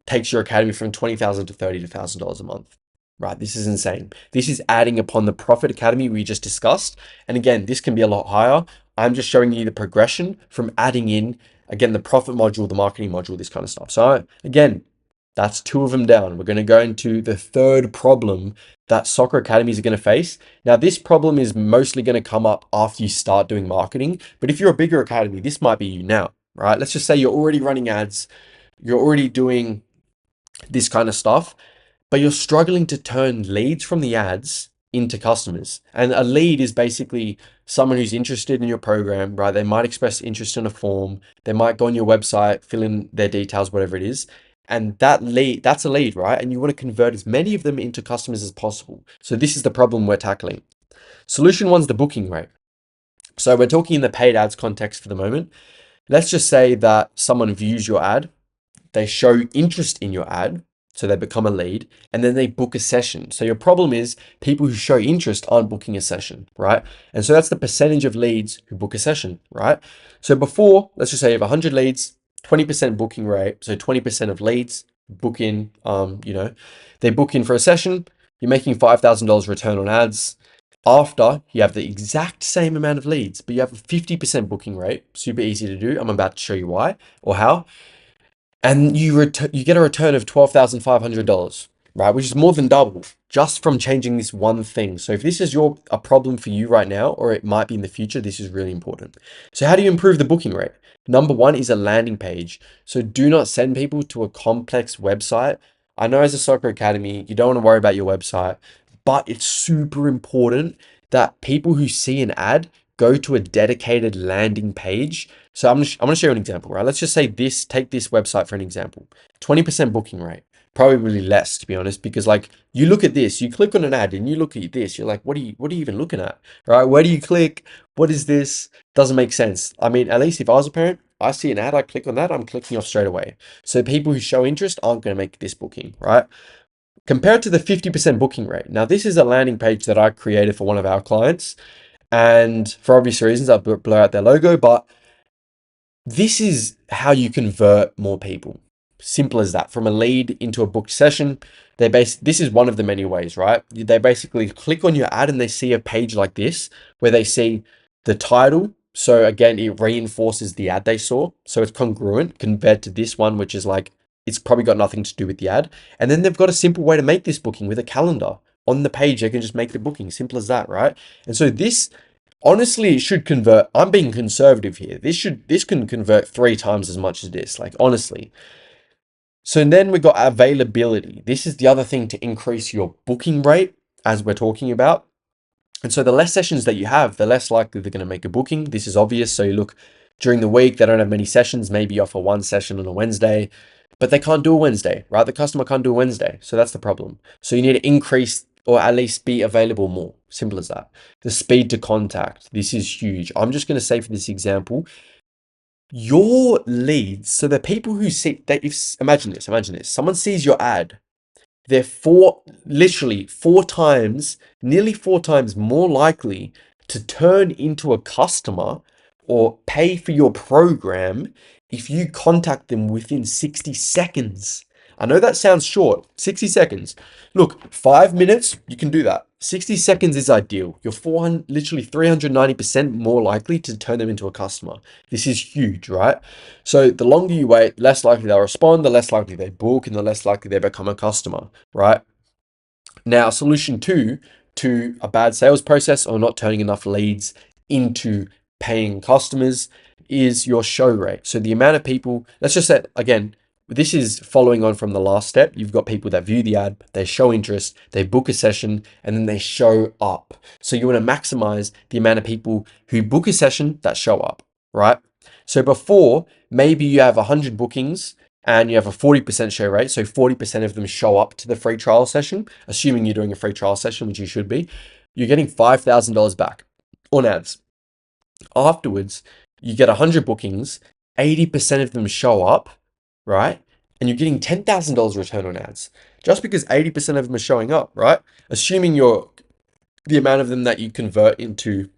takes your academy from $20,000 to $30,000 a month. Right, this is insane. This is adding upon the profit academy we just discussed. And again, this can be a lot higher. I'm just showing you the progression from adding in, again, the profit module, the marketing module, this kind of stuff. So again, that's 2 of them down. We're going to go into the 3rd problem that soccer academies are going to face. Now, this problem is mostly going to come up after you start doing marketing. But if you're a bigger academy, this might be you now, right? Let's just say you're already running ads. You're already doing this kind of stuff, but you're struggling to turn leads from the ads into customers. And a lead is basically someone who's interested in your program, right? They might express interest in a form. They might go on your website, fill in their details, whatever it is. And that's a lead, right? And you want to convert as many of them into customers as possible. So this is the problem we're tackling. Solution one's the booking rate. So we're talking in the paid ads context for the moment. Let's just say that someone views your ad, they show interest in your ad, so they become a lead, and then they book a session. So your problem is people who show interest aren't booking a session, right? And so that's the percentage of leads who book a session, right? So before, let's just say you have 100 leads, 20% booking rate. So 20% of leads book in, they book in for a session. You're making $5,000 return on ads. After you have the exact same amount of leads, but you have a 50% booking rate, super easy to do. I'm about to show you why or how. And you get a return of $12,500, right? Which is more than double just from changing this one thing. So if this is a problem for you right now, or it might be in the future, this is really important. So how do you improve the booking rate? Number one is a landing page. So do not send people to a complex website. I know as a soccer academy, you don't want to worry about your website, but it's super important that people who see an ad go to a dedicated landing page. So I'm gonna show you an example, right? Let's just say take this website for an example. 20% booking rate, probably less to be honest, because like you look at this, you click on an ad and you look at this, you're like, what are you even looking at, right? Where do you click? What is this? Doesn't make sense. I mean, at least if I was a parent, I see an ad, I click on that, I'm clicking off straight away. So people who show interest aren't going to make this booking, right? Compared to the 50% booking rate. Now, this is a landing page that I created for one of our clients. And for obvious reasons, I blur out their logo, but this is how you convert more people. Simple as that. From a lead into a booked session, this is one of the many ways, right? They basically click on your ad and they see a page like this where they see the title. So again, it reinforces the ad they saw. So it's congruent compared to this one, which is like, it's probably got nothing to do with the ad. And then they've got a simple way to make this booking with a calendar. On the page, they can just make the booking. Simple as that, right? And so this, honestly, it should convert. I'm being conservative here. This can convert 3 times as much as this, like honestly. So then we got availability. This is the other thing to increase your booking rate, as we're talking about. And so the less sessions that you have, the less likely they're going to make a booking. This is obvious. So you look during the week, they don't have many sessions, maybe offer one session on a Wednesday, but they can't do a Wednesday, right? The customer can't do a Wednesday. So that's the problem. So you need to increase or at least be available more. Simple as that. The speed to contact. This is huge. I'm just going to say for this example, your leads. So the people who see that, imagine this, someone sees your ad, they're literally 4 times, nearly 4 times more likely to turn into a customer or pay for your program if you contact them within 60 seconds. I know that sounds short, 60 seconds. Look, 5 minutes, you can do that. 60 seconds is ideal. You're literally 390% more likely to turn them into a customer. This is huge, right? So the longer you wait, less likely they'll respond, the less likely they book, and the less likely they become a customer, right? Now, solution 2 to a bad sales process or not turning enough leads into paying customers is your show rate. So the amount of people, let's just say, again, this is following on from the last step. You've got people that view the ad, they show interest, they book a session, and then they show up. So you want to maximize the amount of people who book a session that show up, right? So before, maybe you have 100 bookings and you have a 40% show rate. So 40% of them show up to the free trial session, assuming you're doing a free trial session, which you should be. You're getting $5,000 back on ads. Afterwards, you get 100 bookings, 80% of them show up, right? And you're getting $10,000 return on ads just because 80% of them are showing up, right? Assuming the amount of them that you convert into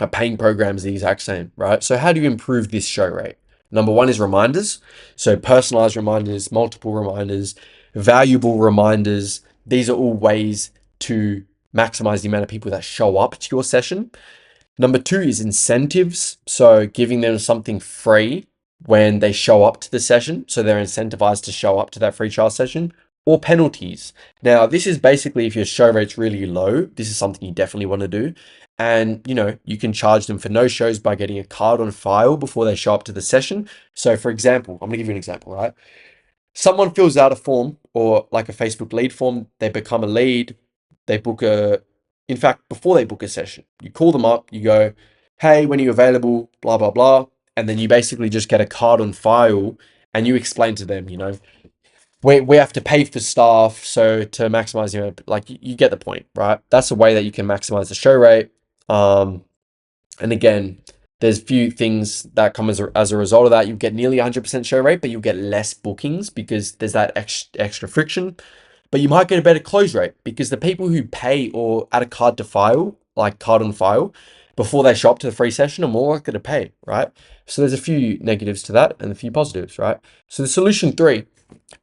a paying program is the exact same, right? So how do you improve this show rate? Number one is reminders. So personalized reminders, multiple reminders, valuable reminders. These are all ways to maximize the amount of people that show up to your session. Number 2 is incentives. So giving them something free when they show up to the session. So they're incentivized to show up to that free trial session, or penalties. Now, this is basically if your show rate's really low, this is something you definitely want to do. And, you can charge them for no shows by getting a card on file before they show up to the session. So for example, I'm going to give you an example, right? Someone fills out a form or like a Facebook lead form, they become a lead, they book a In fact, before they book a session, you call them up, you go, hey, when are you available? Blah, blah, blah. And then you basically just get a card on file and you explain to them, we have to pay for staff. So to maximize, you get the point, right? That's a way that you can maximize the show rate. And again, there's few things that come as a result of that. You get nearly 100% show rate, but you'll get less bookings because there's that extra friction. But you might get a better close rate because the people who pay or add a card to file, like card on file, before they show up to the free session are more likely to pay, right? So there's a few negatives to that and a few positives, right? So the solution 3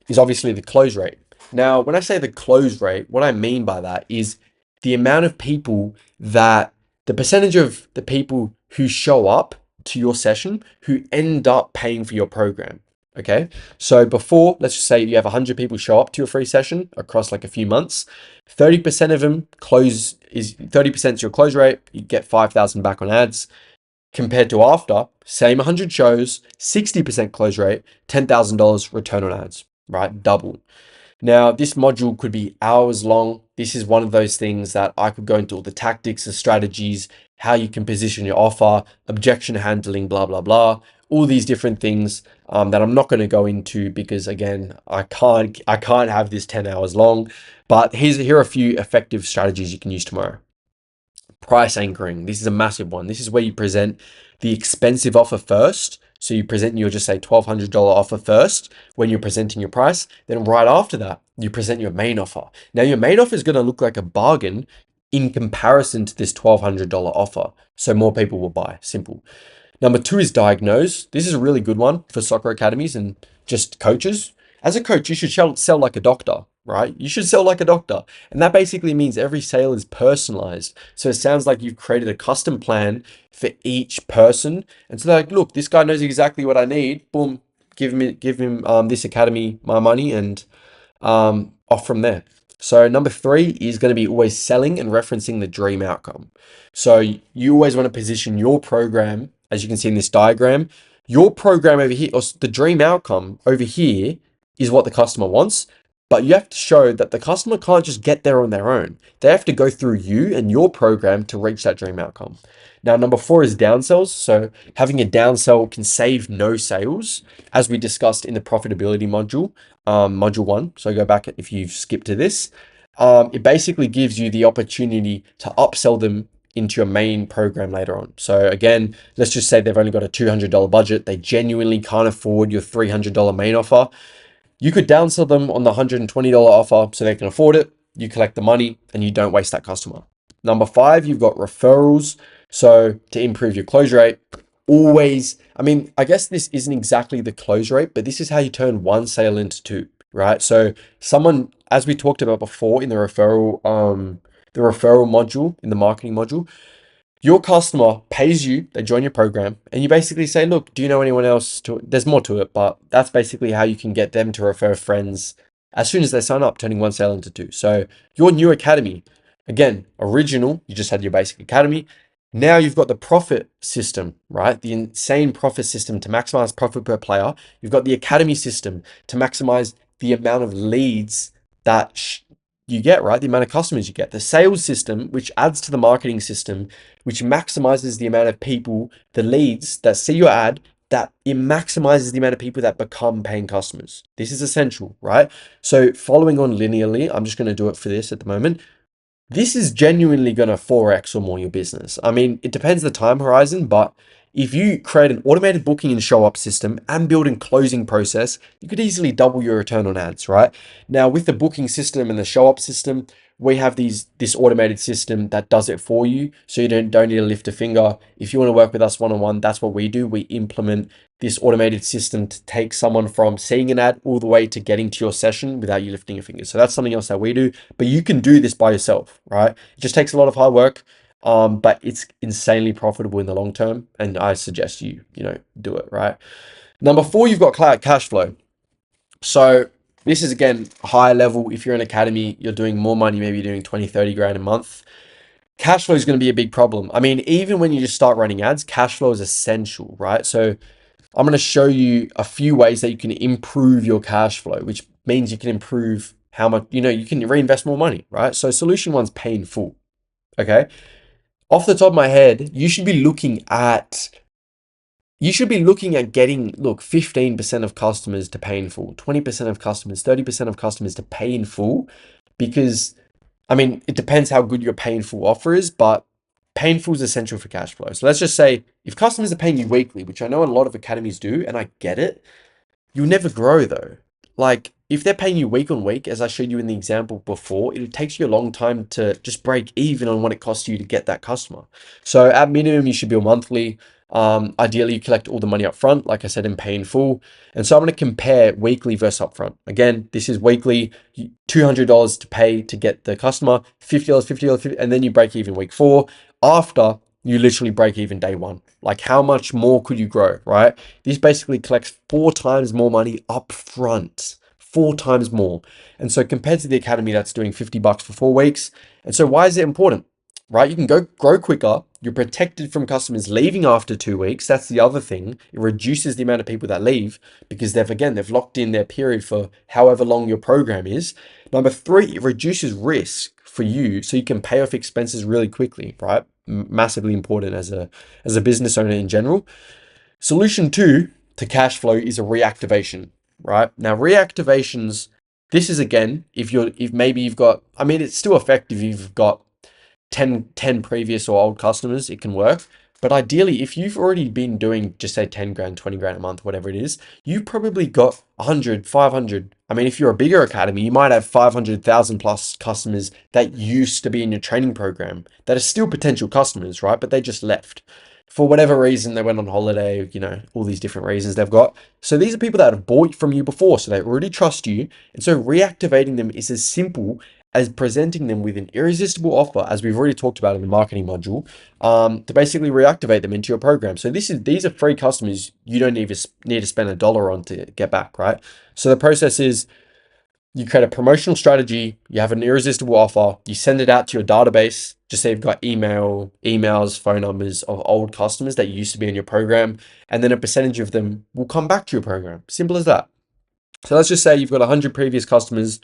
is obviously the close rate. Now, when I say the close rate, what I mean by that is the amount of people the percentage of the people who show up to your session who end up paying for your program. Okay. So before, let's just say you have 100 people show up to your free session across like a few months, 30% of them 30% is your close rate. You get 5,000 back on ads. Compared to after, same 100 shows, 60% close rate, $10,000 return on ads, right? Double. Now, this module could be hours long. This is one of those things that I could go into all the tactics, the strategies, how you can position your offer, objection handling, blah, blah, blah, all these different things that I'm not going to go into because again, I can't have this 10 hours long, but here are a few effective strategies you can use tomorrow. Price anchoring. This is a massive one. This is where you present the expensive offer first. So you'll just say $1,200 offer first when you're presenting your price. Then right after that, you present your main offer. Now your main offer is going to look like a bargain in comparison to this $1,200 offer. So more people will buy. Simple. Number 2 is diagnose. This is a really good one for soccer academies and just coaches. As a coach, you should sell like a doctor, right? You should sell like a doctor. And that basically means every sale is personalized. So it sounds like you've created a custom plan for each person. And so they're like, look, this guy knows exactly what I need. Boom, give him this academy my money and off from there. So number 3 is going to be always selling and referencing the dream outcome. So you always want to position your program, as you can see in this diagram, your program over here, or the dream outcome over here is what the customer wants, but you have to show that the customer can't just get there on their own. They have to go through you and your program to reach that dream outcome. Now, number 4 is downsells. So having a downsell can save no sales, as we discussed in the profitability module, module 1. So go back if you've skipped to this. It basically gives you the opportunity to upsell them into your main program later on. So again, let's just say they've only got a $200 budget. They genuinely can't afford your $300 main offer. You could downsell them on the $120 offer so they can afford it. You collect the money and you don't waste that customer. Number 5, you've got referrals. So to improve your close rate, I guess this isn't exactly the close rate, but this is how you turn one sale into 2, right? So someone, as we talked about before in the referral module, in the marketing module, your customer pays you, they join your program, and you basically say, look, do you know anyone else there's more to it, but that's basically how you can get them to refer friends as soon as they sign up, turning one sale into 2. So your new academy, again, original, you just had your basic academy. Now you've got the profit system, right? The insane profit system to maximize profit per player. You've got the academy system to maximize the amount of leads that you get, right? The amount of customers you get. The sales system, which adds to the marketing system, which maximizes the amount of people, the leads that see your ad, that it maximizes the amount of people that become paying customers. This is essential, right? So following on linearly, I'm just going to do it for this at the moment. This is genuinely going to 4x or more your business. I mean, it depends the time horizon, but if you create an automated booking and show up system and build in closing process, you could easily double your return on ads, right? Now, with the booking system and the show up system, we have this automated system that does it for you. So you don't need to lift a finger. If you want to work with us one-on-one, that's what we do. We implement this automated system to take someone from seeing an ad all the way to getting to your session without you lifting a finger. So that's something else that we do, but you can do this by yourself, right? It just takes a lot of hard work. But it's insanely profitable in the long term. And I suggest you do it, right? Number 4, you've got cloud cash flow. So this is, again, higher level. If you're an academy, you're doing more money, maybe you're doing 20, 30 grand a month. Cash flow is going to be a big problem. I mean, even when you just start running ads, cash flow is essential, right? So I'm going to show you a few ways that you can improve your cash flow, which means you can improve how much, you can reinvest more money, right? So solution 1's pay in full. Okay. Off the top of my head, you should be looking at getting, look, 15% of customers to pay in full, 20% of customers, 30% of customers to pay in full, because I mean, it depends how good your pay in full offer is, but pay in full is essential for cash flow. So let's just say if customers are paying you weekly, which I know a lot of academies do, and I get it, you'll never grow though. Like if they're paying you week on week, as I showed you in the example before, it takes you a long time to just break even on what it costs you to get that customer. So at minimum, you should bill monthly. Ideally, you collect all the money up front, like I said, in pay in full. And so I'm going to compare weekly versus upfront. Again, this is weekly, $200 to pay to get the customer, $50, $50, and then you break even week 4. After, you literally break even day 1. Like how much more could you grow, right? This basically collects 4 times more money up front, 4 times more. And so compared to the academy that's doing $50 for 4 weeks. And so why is it important? Right? You can go grow quicker. You're protected from customers leaving after 2 weeks. That's the other thing. It reduces the amount of people that leave because they've locked in their period for however long your program is. Number 3, it reduces risk for you so you can pay off expenses really quickly, right? Massively important as a business owner in general. Solution 2 to cash flow is a reactivation, right? Now reactivations, this is again, if maybe you've got, I mean, it's still effective if you've got 10 previous or old customers, it can work. But ideally, if you've already been doing just say 10 grand, 20 grand a month, whatever it is, you've probably got 100, 500. I mean, if you're a bigger academy, you might have 500,000 plus customers that used to be in your training program that are still potential customers, right? But they just left. For whatever reason, they went on holiday, all these different reasons they've got. So these are people that have bought from you before, so they already trust you. And so reactivating them is as simple as presenting them with an irresistible offer, as we've already talked about in the marketing module, to basically reactivate them into your program. So these are free customers you don't even need to spend $1 on to get back, right? So the process is you create a promotional strategy, you have an irresistible offer, you send it out to your database, just say you've got emails, phone numbers of old customers that used to be in your program, and then a percentage of them will come back to your program. Simple as that. So let's just say you've got 100 previous customers,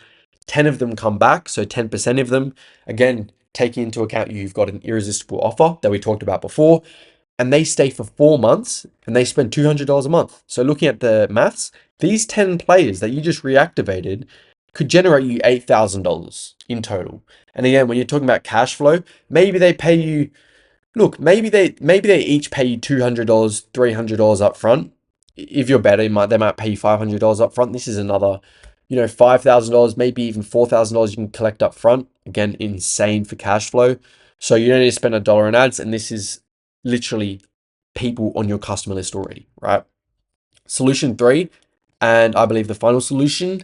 10 of them come back, so 10% of them. Again, taking into account you've got an irresistible offer that we talked about before, and they stay for 4 months and they spend $200 a month. So looking at the maths, these 10 players that you just reactivated could generate you $8,000 in total. And again, when you're talking about cash flow, maybe they pay you, look, maybe they each pay you $200, $300 up front. If you're better, they might pay you $500 up front. This is another, $5,000, maybe even $4,000 you can collect up front. Again, insane for cash flow. So you don't need to spend $1 on ads, and this is literally people on your customer list already, right? Solution 3, and I believe the final solution,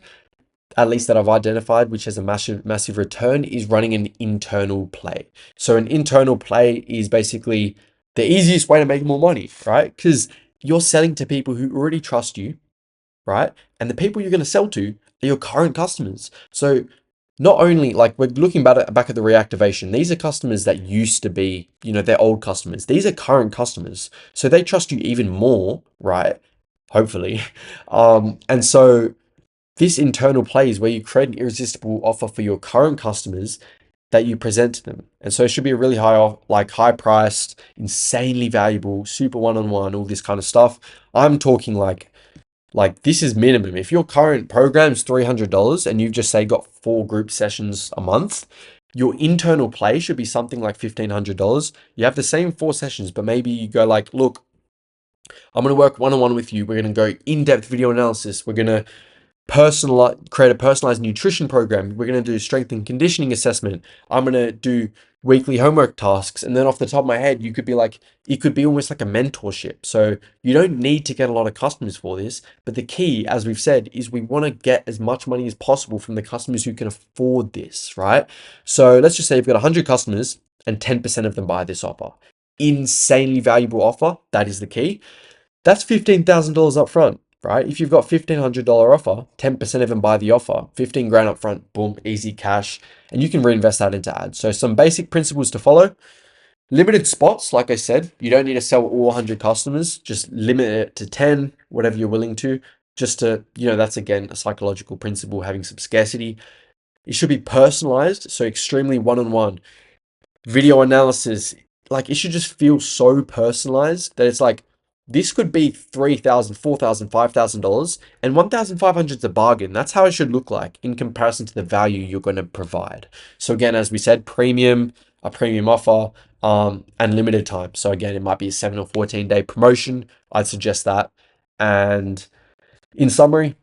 at least that I've identified, which has a massive return, is running an internal play. So an internal play is basically the easiest way to make more money, right? Because you're selling to people who already trust you, right? And the people you're going to sell to are your current customers. So not only, like, we're looking back at the reactivation, these are customers that used to be, they're old customers. These are current customers. So they trust you even more, right? Hopefully. And so this internal play is where you create an irresistible offer for your current customers that you present to them. And so it should be a really high priced, insanely valuable, super one-on-one, all this kind of stuff. I'm talking like this is minimum. If your current program's $300 and you've just say got 4 group sessions a month, your internal play should be something like $1,500. You have the same 4 sessions, but maybe you go like, look, I'm going to work one-on-one with you. We're going to go in-depth video analysis. We're going to create a personalized nutrition program. We're going to do strength and conditioning assessment. I'm going to do weekly homework tasks. And then off the top of my head, you could be like, it could be almost like a mentorship. So you don't need to get a lot of customers for this. But the key, as we've said, is we want to get as much money as possible from the customers who can afford this, right? So let's just say you've got 100 customers and 10% of them buy this offer. Insanely valuable offer. That is the key. That's $15,000 up front, right? If you've got $1,500 offer, 10% of them buy the offer, 15 grand up front, boom, easy cash, and you can reinvest that into ads. So some basic principles to follow. Limited spots, like I said, you don't need to sell all 100 customers, just limit it to 10, whatever you're willing to, just to, that's again a psychological principle, having some scarcity. It should be personalized, so extremely one-on-one. video analysis, like it should just feel so personalized that it's like this could be $3,000, $4,000, $5,000, and 1,500 is a bargain. That's how it should look like in comparison to the value you're going to provide. So again, as we said, a premium offer, and limited time. So again, it might be a 7 or 14-day promotion. I'd suggest that. And in summary,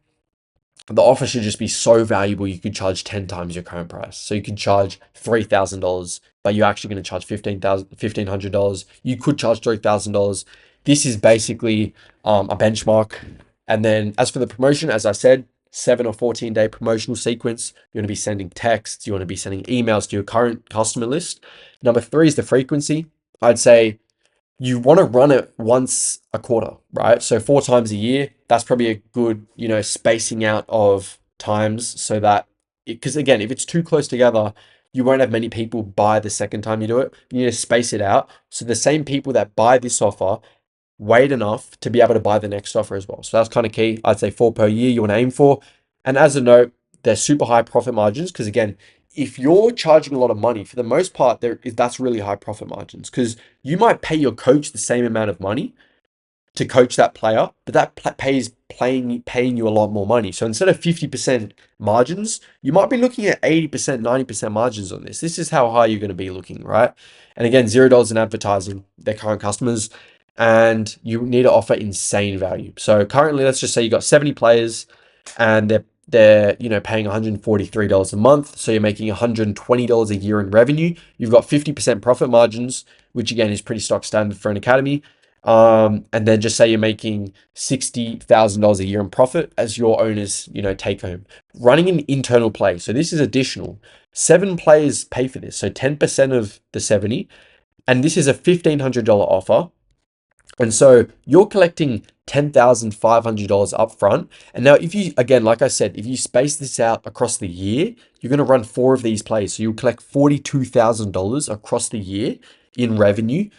the offer should just be so valuable you could charge 10 times your current price. So you could charge $3,000, but you're actually going to charge $1,500. You could charge $3,000. This is basically a benchmark. And then as for the promotion, as I said, 7 or 14-day promotional sequence. You want to be sending texts. You want to be sending emails to your current customer list. Number 3 is the frequency. I'd say you want to run it once a quarter, right? So 4 times a year, that's probably a good, spacing out of times so that, because again, if it's too close together, you won't have many people buy the second time you do it. You need to space it out. So the same people that buy this offer wait enough to be able to buy the next offer as well. So that's kind of key. I'd say 4 per year you want to aim for. And as a note, they're super high profit margins because again, if you're charging a lot of money, for the most part, that's really high profit margins because you might pay your coach the same amount of money to coach that player, but that paying you a lot more money. So instead of 50% margins, you might be looking at 80%, 90% margins on this. This is how high you're going to be looking, right? And again, $0 in advertising their current customers, and you need to offer insane value. So currently, let's just say you got 70 players and they're paying $143 a month, so you're making $120 a year in revenue. You've got 50% profit margins, which again is pretty stock standard for an academy. And then just say you're making $60,000 a year in profit as your owner's take home. Running an internal play, so this is additional. 7 players pay for this, so 10% of the 70, and this is a $1,500 offer. And so you're collecting $10,500 up front. And now if you, again, like I said, if you space this out across the year, you're going to run 4 of these plays. So you'll collect $42,000 across the year in revenue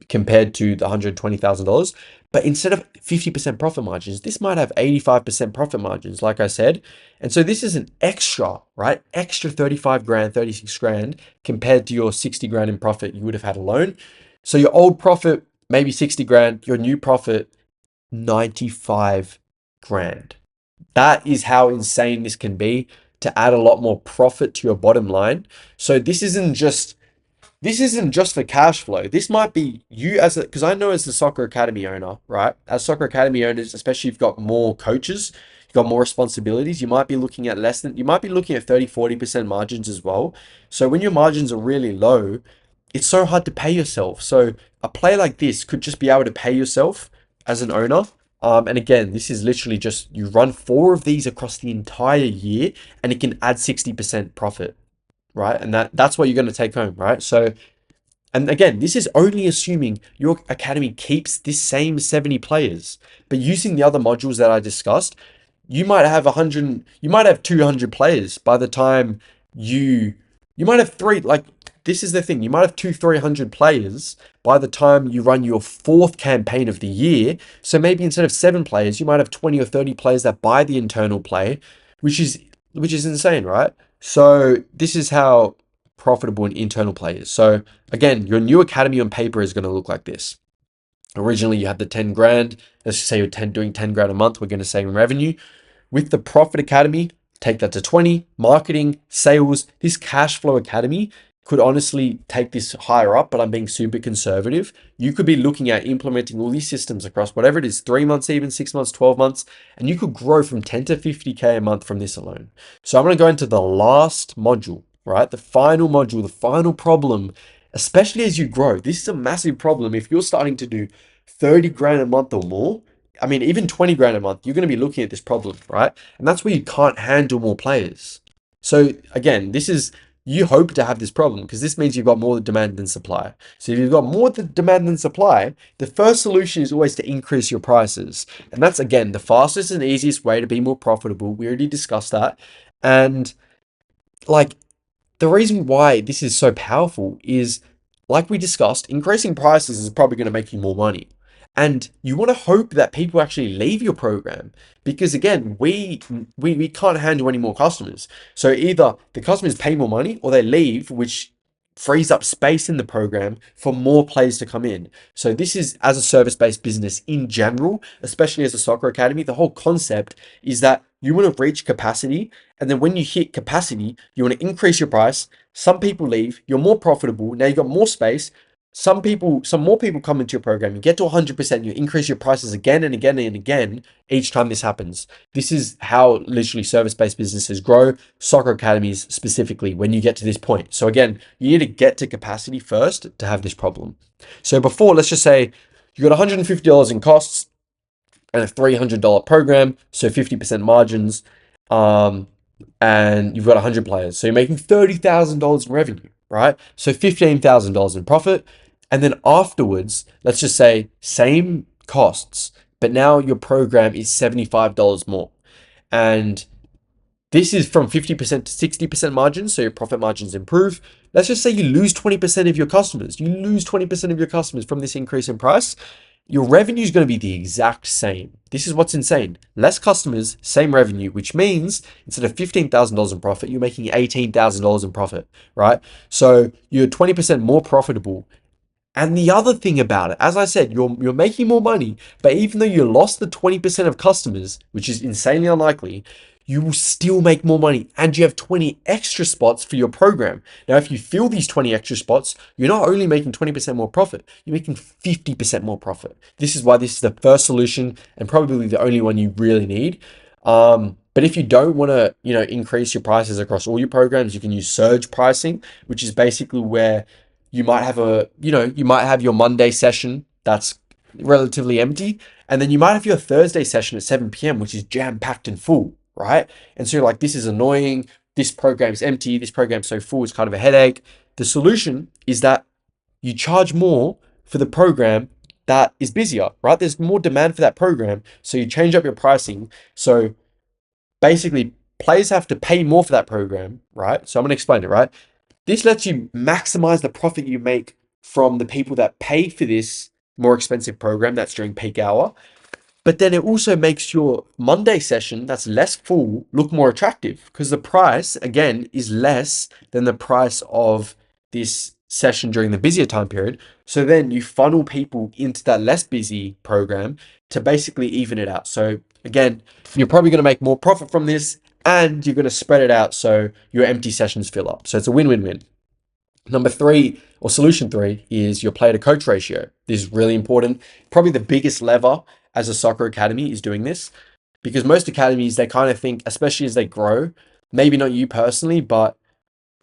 compared to the $120,000. But instead of 50% profit margins, this might have 85% profit margins, like I said. And so this is an extra, right? Extra 35 grand, 36 grand compared to your 60 grand in profit you would have had alone. So your old profit, maybe 60 grand, your new profit, 95 grand. That is how insane this can be to add a lot more profit to your bottom line. So this isn't just for cash flow. This might be you because I know as a soccer academy owner, right? As soccer academy owners, especially if you've got more coaches, you've got more responsibilities, you might be looking at 30, 40% margins as well. So when your margins are really low, it's so hard to pay yourself. So a play like this could just be able to pay yourself as an owner. And again, this is literally just you run 4 of these across the entire year and it can add 60% profit, right? And that's what you're going to take home, right? So, and again, this is only assuming your academy keeps this same 70 players, but using the other modules that I discussed, you might have 100, you might have 200 players by the time you might have this is the thing, you might have 300 players by the time you run your 4th campaign of the year. So maybe instead of 7 players, you might have 20 or 30 players that buy the internal play, which is insane, right? So this is how profitable an internal play is. So again, your new academy on paper is going to look like this. Originally, you had the 10 grand. Let's just say you're doing 10 grand a month. We're going to say in revenue. With the Profit Academy, take that to 20. Marketing, sales, this cash flow academy could honestly take this higher up, but I'm being super conservative. You could be looking at implementing all these systems across whatever it is, 3 months, even 6 months, 12 months, and you could grow from 10 to 50K a month from this alone. So I'm going to go into the last module, right? The final module, the final problem, especially as you grow. This is a massive problem. If you're starting to do 30 grand a month or more, I mean, even 20 grand a month, you're going to be looking at this problem, right? And that's where you can't handle more players. So again, you hope to have this problem because this means you've got more demand than supply. So if you've got more demand than supply, the first solution is always to increase your prices. And that's, again, the fastest and easiest way to be more profitable. We already discussed that. And the reason why this is so powerful is, like we discussed, increasing prices is probably going to make you more money. And you want to hope that people actually leave your program because, again, we can't handle any more customers. So either the customers pay more money or they leave, which frees up space in the program for more players to come in. So this is, as a service-based business in general, especially as a soccer academy, the whole concept is that you want to reach capacity, and then when you hit capacity, you want to increase your price. Some people leave, you're more profitable, now you've got more space. Some more people come into your program, you get to 100%, you increase your prices again and again and again each time this happens. This is how literally service-based businesses grow, soccer academies specifically, when you get to this point. So again, you need to get to capacity first to have this problem. So before, let's just say you got $150 in costs and a $300 program, so 50% margins, and you've got 100 players. So you're making $30,000 in revenue, right? So $15,000 in profit. And then afterwards, let's just say same costs, but now your program is $75 more. And this is from 50% to 60% margins, so your profit margins improve. Let's just say you lose 20% of your customers. You lose 20% of your customers from this increase in price. Your revenue is going to be the exact same. This is what's insane. Less customers, same revenue, which means instead of $15,000 in profit, you're making $18,000 in profit, right? So you're 20% more profitable. And the other thing about it, as I said, you're making more money, but even though you lost the 20% of customers, which is insanely unlikely, you will still make more money, and you have 20 extra spots for your program. Now, if you fill these 20 extra spots, you're not only making 20% more profit, you're making 50% more profit. This is why this is the first solution and probably the only one you really need. But if you don't want to, increase your prices across all your programs, you can use surge pricing, which is basically where you might have your Monday session that's relatively empty, and then you might have your Thursday session at 7 p.m., which is jam-packed and full, right? And so you're like, this is annoying. This program's empty. This program's so full, it's kind of a headache. The solution is that you charge more for the program that is busier, right? There's more demand for that program. So you change up your pricing. So basically, players have to pay more for that program, right? So I'm going to explain it, right? This lets you maximize the profit you make from the people that pay for this more expensive program that's during peak hour. But then it also makes your Monday session that's less full look more attractive because the price, again, is less than the price of this session during the busier time period. So then you funnel people into that less busy program to basically even it out. So again, you're probably going to make more profit from this, and you're going to spread it out so your empty sessions fill up. So it's a win-win-win. Number three, or solution three, is your player to coach ratio. This is really important. Probably the biggest lever as a soccer academy is doing this, because most academies, they kind of think, especially as they grow, maybe not you personally, but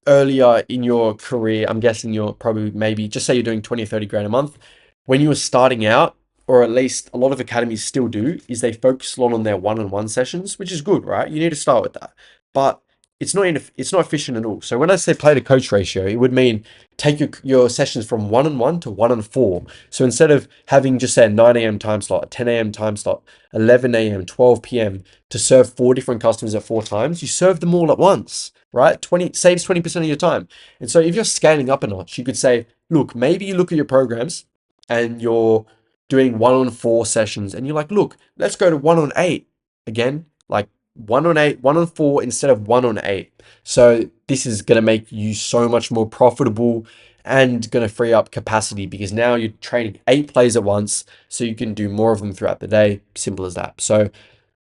earlier in your career, I'm guessing you're probably, maybe just say you're doing 20 or 30 grand a month. When you were starting out, or at least a lot of academies still do, is they focus a lot on their one-on-one sessions, which is good, right? You need to start with that. But it's not efficient at all. So when I say play to coach ratio, it would mean take your sessions from one-on-one to 1-on-4. So instead of having just say a 9 a.m. time slot, a 10 a.m. time slot, 11 a.m., 12 p.m. to serve 4 different customers at 4 times, you serve them all at once, right? Saves 20% of your time. And so if you're scaling up a notch, you could say, look, maybe you look at your programs and you're doing 1-on-4 sessions, and you're like, look, let's go to 1-on-8 again, like 1-on-8, 1-on-4 instead of 1-on-8. So this is going to make you so much more profitable and going to free up capacity, because now you're training 8 players at once, so you can do more of them throughout the day. Simple as that. So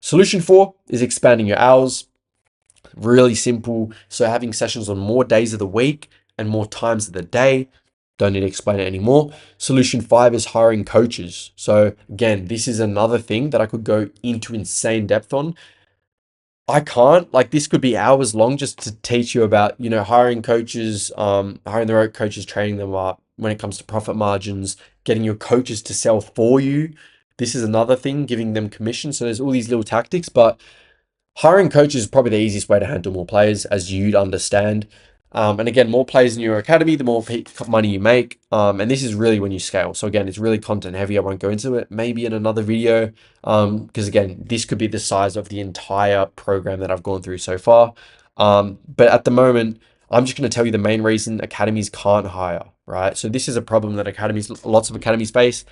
solution 4 is expanding your hours. Really simple. So having sessions on more days of the week and more times of the day. Don't need to explain it anymore. Solution 5 is hiring coaches. So again, this is another thing that I could go into insane depth on. I can't, like, this could be hours long just to teach you about, hiring coaches, hiring the right coaches, training them up when it comes to profit margins, getting your coaches to sell for you. This is another thing, giving them commission. So there's all these little tactics, but hiring coaches is probably the easiest way to handle more players, as you'd understand. And again, more players in your academy, the more money you make. And this is really when you scale. So again, it's really content heavy. I won't go into it, maybe in another video. Because again, this could be the size of the entire program that I've gone through so far. But at the moment, I'm just going to tell you the main reason academies can't hire, right? So this is a problem that lots of academies face.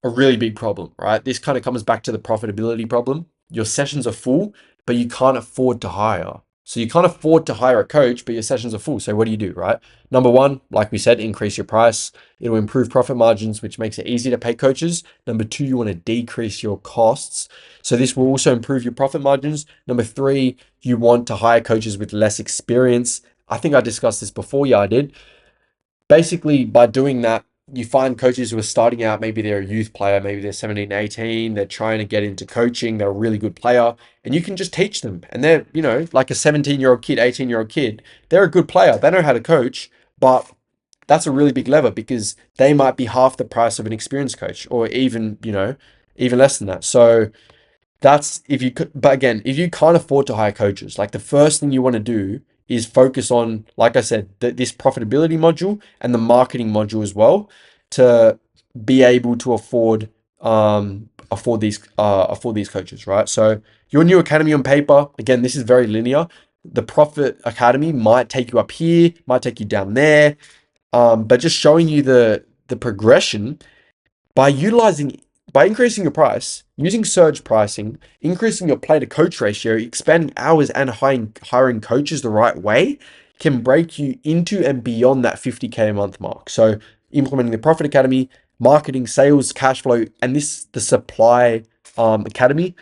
A really big problem, right? This kind of comes back to the profitability problem. Your sessions are full, but you can't afford to hire. So you can't afford to hire a coach, but your sessions are full. So what do, right? Number one, like we said, increase your price. It'll improve profit margins, which makes it easy to pay coaches. Number two, you want to decrease your costs. So this will also improve your profit margins. Number three, you want to hire coaches with less experience. I think I discussed this before. Yeah, I did. Basically, by doing that, you find coaches who are starting out, maybe they're a youth player, maybe they're 17, 18, they're trying to get into coaching, they're a really good player, and you can just teach them. And they're, like a 17-year-old kid, 18-year-old kid, they're a good player. They know how to coach, but that's a really big lever because they might be half the price of an experienced coach or even, even less than that. So that's if you could, but again, if you can't afford to hire coaches, like the first thing you want to do is focus on, like I said, this profitability module and the marketing module as well to be able to afford these coaches, right? So your new academy on paper, again, this is very linear. The profit academy might take you up here, might take you down there, but just showing you the progression by increasing your price, using surge pricing, increasing your play to coach ratio, expanding hours and hiring coaches the right way can break you into and beyond that 50K a month mark. So implementing the Profit Academy, marketing, sales, cash flow, and the supply academy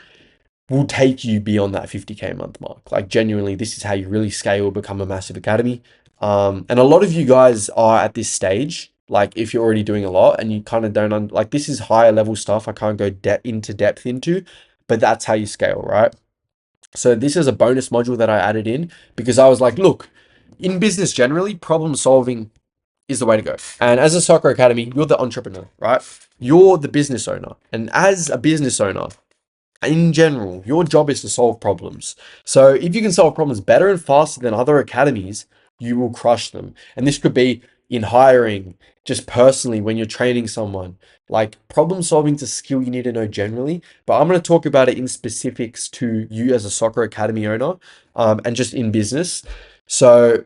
will take you beyond that 50K a month mark. Like genuinely, this is how you really scale, become a massive academy. And a lot of you guys are at this stage. Like if you're already doing a lot and you kind of don't like this is higher level stuff. I can't go into depth into, but that's how you scale, right? So this is a bonus module that I added in because I was like, look, in business generally, problem solving is the way to go. And as a soccer academy, you're the entrepreneur, right? You're the business owner. And as a business owner, in general, your job is to solve problems. So if you can solve problems better and faster than other academies, you will crush them. And this could be in hiring, just personally when you're training someone. Like problem solving is a skill you need to know generally, but I'm going to talk about it in specifics to you as a soccer academy owner, and just in business. So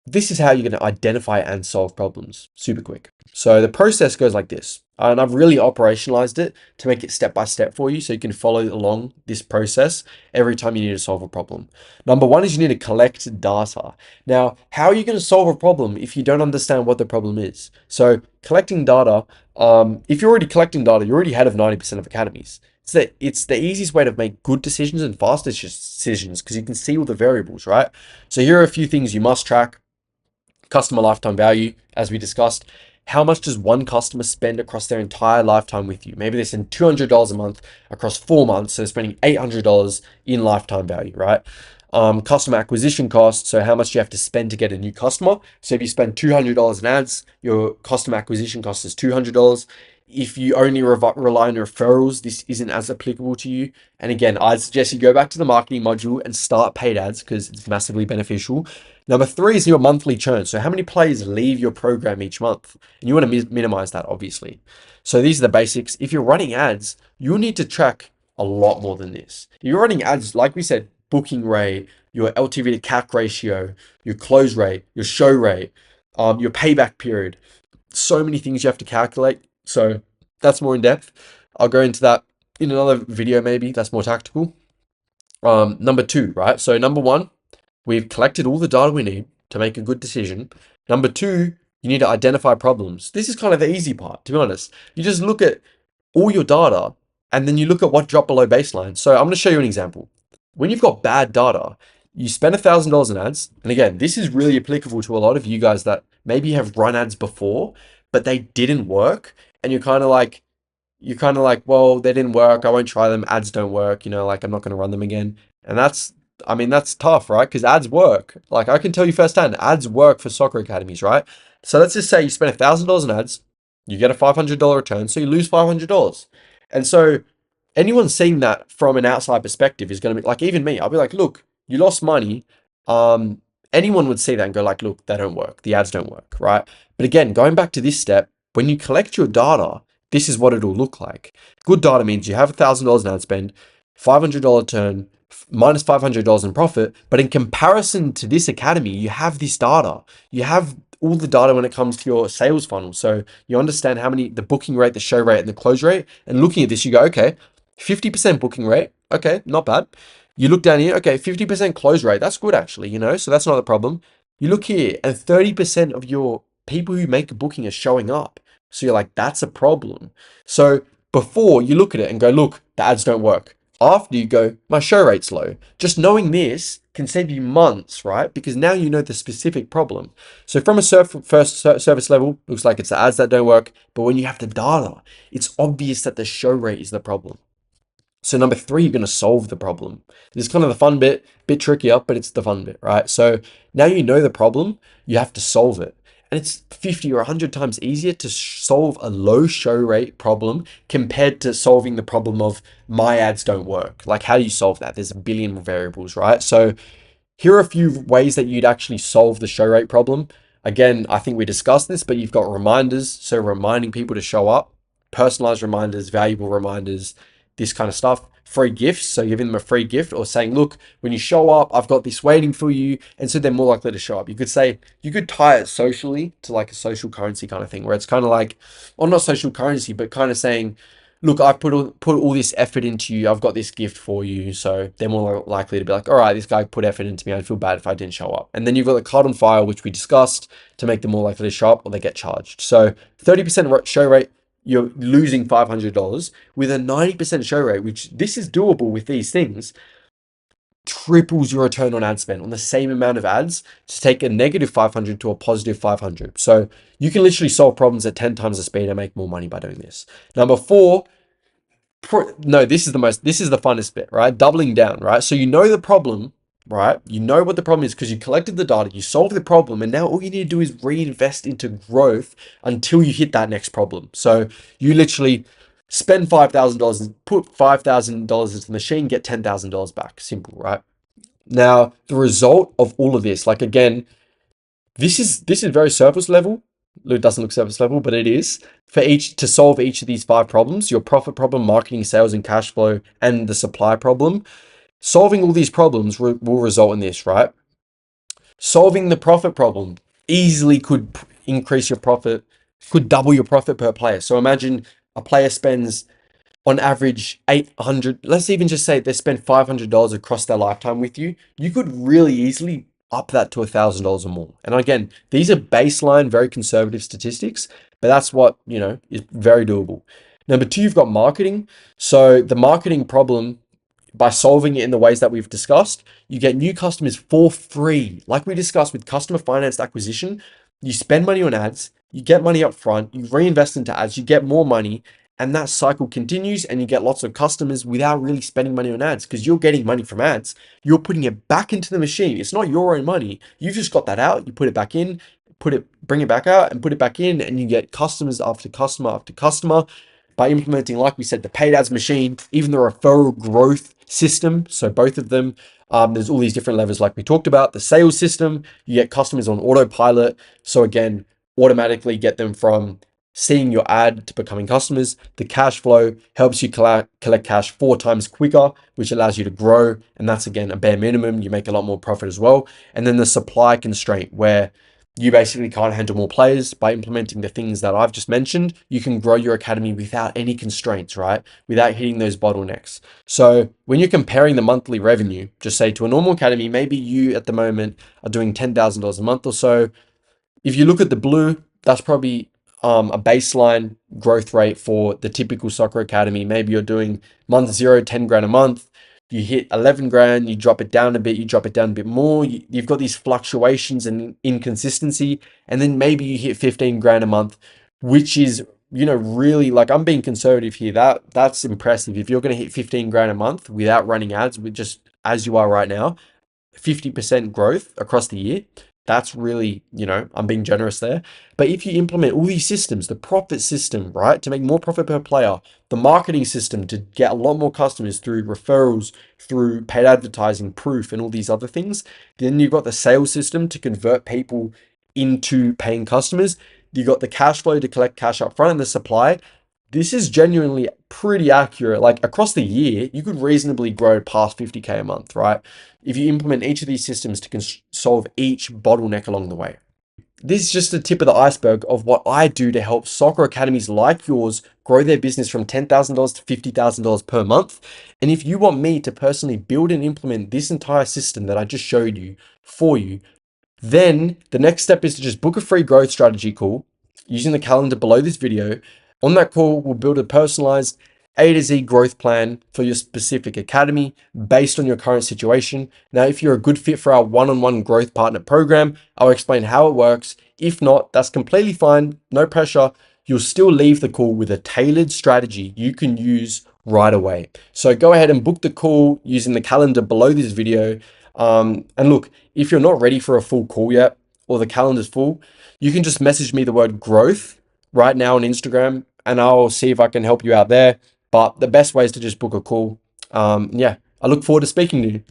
this is how you're going to identify and solve problems super quick. So the process goes like this, and I've really operationalized it to make it step by step for you so you can follow along this process every time you need to solve a problem. Number one is you need to collect data. Now, how are you going to solve a problem if you don't understand what the problem is? So collecting data, if you're already collecting data, you're already ahead of 90% of academies. It's the easiest way to make good decisions and fast decisions because you can see all the variables, right? So here are a few things you must track. Customer lifetime value, as we discussed. How much does one customer spend across their entire lifetime with you? Maybe they spend $200 a month across 4 months, so they're spending $800 in lifetime value, right? Customer acquisition cost, so how much do you have to spend to get a new customer? So if you spend $200 in ads, your customer acquisition cost is $200. If you only rely on referrals, this isn't as applicable to you. And again, I'd suggest you go back to the marketing module and start paid ads because it's massively beneficial. Number three is your monthly churn. So how many players leave your program each month? And you want to minimize that, obviously. So these are the basics. If you're running ads, you'll need to track a lot more than this. If you're running ads, like we said, booking rate, your LTV to CAC ratio, your close rate, your show rate, your payback period. So many things you have to calculate. So that's more in depth. I'll go into that in another video, maybe that's more tactical. Number two, right? So number one, we've collected all the data we need to make a good decision. Number two, you need to identify problems. This is kind of the easy part, to be honest. You just look at all your data and then you look at what dropped below baseline. So I'm going to show you an example. When you've got bad data, you spend $1,000 in ads. And again, this is really applicable to a lot of you guys that maybe have run ads before, but they didn't work. And you're kind of like, well, they didn't work. I won't try them. Ads don't work. Like I'm not going to run them again. And that's tough, right? Because ads work. Like I can tell you firsthand, ads work for soccer academies, right? So let's just say you spend $1,000 in ads, you get a $500 return, so you lose $500. And so anyone seeing that from an outside perspective is going to be like, even me, I'll be like, look, you lost money. Anyone would see that and go like, look, they don't work. The ads don't work, right? But again, going back to this step, when you collect your data, this is what it'll look like. Good data means you have $1,000 in ad spend, $500 turn, minus $500 in profit. But in comparison to this academy, you have this data. You have all the data when it comes to your sales funnel. So you understand the booking rate, the show rate, and the close rate. And looking at this, you go, okay, 50% booking rate. Okay, not bad. You look down here. Okay, 50% close rate. That's good actually, so that's not a problem. You look here and 30% of your people who make a booking are showing up. So you're like, that's a problem. So before you look at it and go, look, the ads don't work. After you go, my show rate's low. Just knowing this can save you months, right? Because now you know the specific problem. So from a first service level, looks like it's the ads that don't work. But when you have the data, it's obvious that the show rate is the problem. So number three, you're going to solve the problem. This is kind of the fun bit trickier, but it's the fun bit, right? So now you know the problem, you have to solve it. And it's 50 or 100 times easier to solve a low show rate problem compared to solving the problem of my ads don't work. Like, how do you solve that? There's a billion variables, right? So here are a few ways that you'd actually solve the show rate problem. Again, I think we discussed this, but you've got reminders. So reminding people to show up, personalized reminders, valuable reminders, this kind of stuff. Free gifts. So giving them a free gift or saying, look, when you show up, I've got this waiting for you. And so they're more likely to show up. You could tie it socially to like a social currency kind of thing where it's kind of like, well, not social currency, but kind of saying, look, I've put all this effort into you. I've got this gift for you. So they're more likely to be like, all right, this guy put effort into me. I'd feel bad if I didn't show up. And then you've got the card on file, which we discussed to make them more likely to show up or they get charged. So 30% show rate, you're losing $500 with a 90% show rate, which this is doable with these things, triples your return on ad spend on the same amount of ads to take a negative 500 to a positive 500. So you can literally solve problems at 10 times the speed and make more money by doing this. Number four, no, this is the funnest bit, right? Doubling down, right? So you know the problem, right? You know what the problem is because you collected the data, you solved the problem, and now all you need to do is reinvest into growth until you hit that next problem. So you literally spend $5,000 and put $5,000 into the machine, get $10,000 back. Simple, right? Now, the result of all of this, like again, this is very surface level. It doesn't look surface level, but it is. To solve each of these five problems, your profit problem, marketing, sales, and cash flow, and the supply problem, solving all these problems will result in this, right? Solving the profit problem easily could increase your profit, could double your profit per player. So imagine a player spends on average 800, let's even just say they spend $500 across their lifetime with you. You could really easily up that to $1,000 or more. And again, these are baseline, very conservative statistics, but that's what, is very doable. Number two, you've got marketing. So the marketing problem, by solving it in the ways that we've discussed, you get new customers for free. Like we discussed with customer financed acquisition, you spend money on ads, you get money up front, you reinvest into ads, you get more money, and that cycle continues and you get lots of customers without really spending money on ads because you're getting money from ads. You're putting it back into the machine. It's not your own money. You've just got that out, you put it back in, bring it back out and put it back in, and you get customers after customer after customer by implementing, like we said, the paid ads machine, even the referral growth system. So both of them, there's all these different levers like we talked about. The sales system, you get customers on autopilot. So again, automatically get them from seeing your ad to becoming customers. The cash flow helps you collect cash 4 times quicker, which allows you to grow. And that's again a bare minimum. You make a lot more profit as well. And then the supply constraint, where you basically can't handle more players. By implementing the things that I've just mentioned, you can grow your academy without any constraints, right? Without hitting those bottlenecks. So when you're comparing the monthly revenue, just say to a normal academy, maybe you at the moment are doing $10,000 a month or so. If you look at the blue, that's probably a baseline growth rate for the typical soccer academy. Maybe you're doing month 0, 10 grand a month. You hit 11 grand, you drop it down a bit, you drop it down a bit more. You've got these fluctuations and inconsistency. And then maybe you hit 15 grand a month, which is, really, like, I'm being conservative here. That's impressive. If you're going to hit 15 grand a month without running ads, with just as you are right now, 50% growth across the year, that's really, I'm being generous there. But if you implement all these systems, the profit system, right, to make more profit per player, the marketing system to get a lot more customers through referrals, through paid advertising, proof, and all these other things, then you've got the sales system to convert people into paying customers. You've got the cash flow to collect cash up front and the supply. This is genuinely pretty accurate. Like across the year, you could reasonably grow past 50K a month, right? If you implement each of these systems to solve each bottleneck along the way. this is just the tip of the iceberg of what I do to help soccer academies like yours grow their business from $10,000 to $50,000 per month. And if you want me to personally build and implement this entire system that I just showed you for you, then the next step is to just book a free growth strategy call using the calendar below this video. On that call, we'll build a personalized A to Z growth plan for your specific academy based on your current situation. Now, if you're a good fit for our one-on-one growth partner program, I'll explain how it works. If not, that's completely fine. No pressure. You'll still leave the call with a tailored strategy you can use right away. So go ahead and book the call using the calendar below this video. And look, if you're not ready for a full call yet or the calendar's full, you can just message me the word growth right now on Instagram and I'll see if I can help you out there. But the best way is to just book a call. Yeah, I look forward to speaking to you.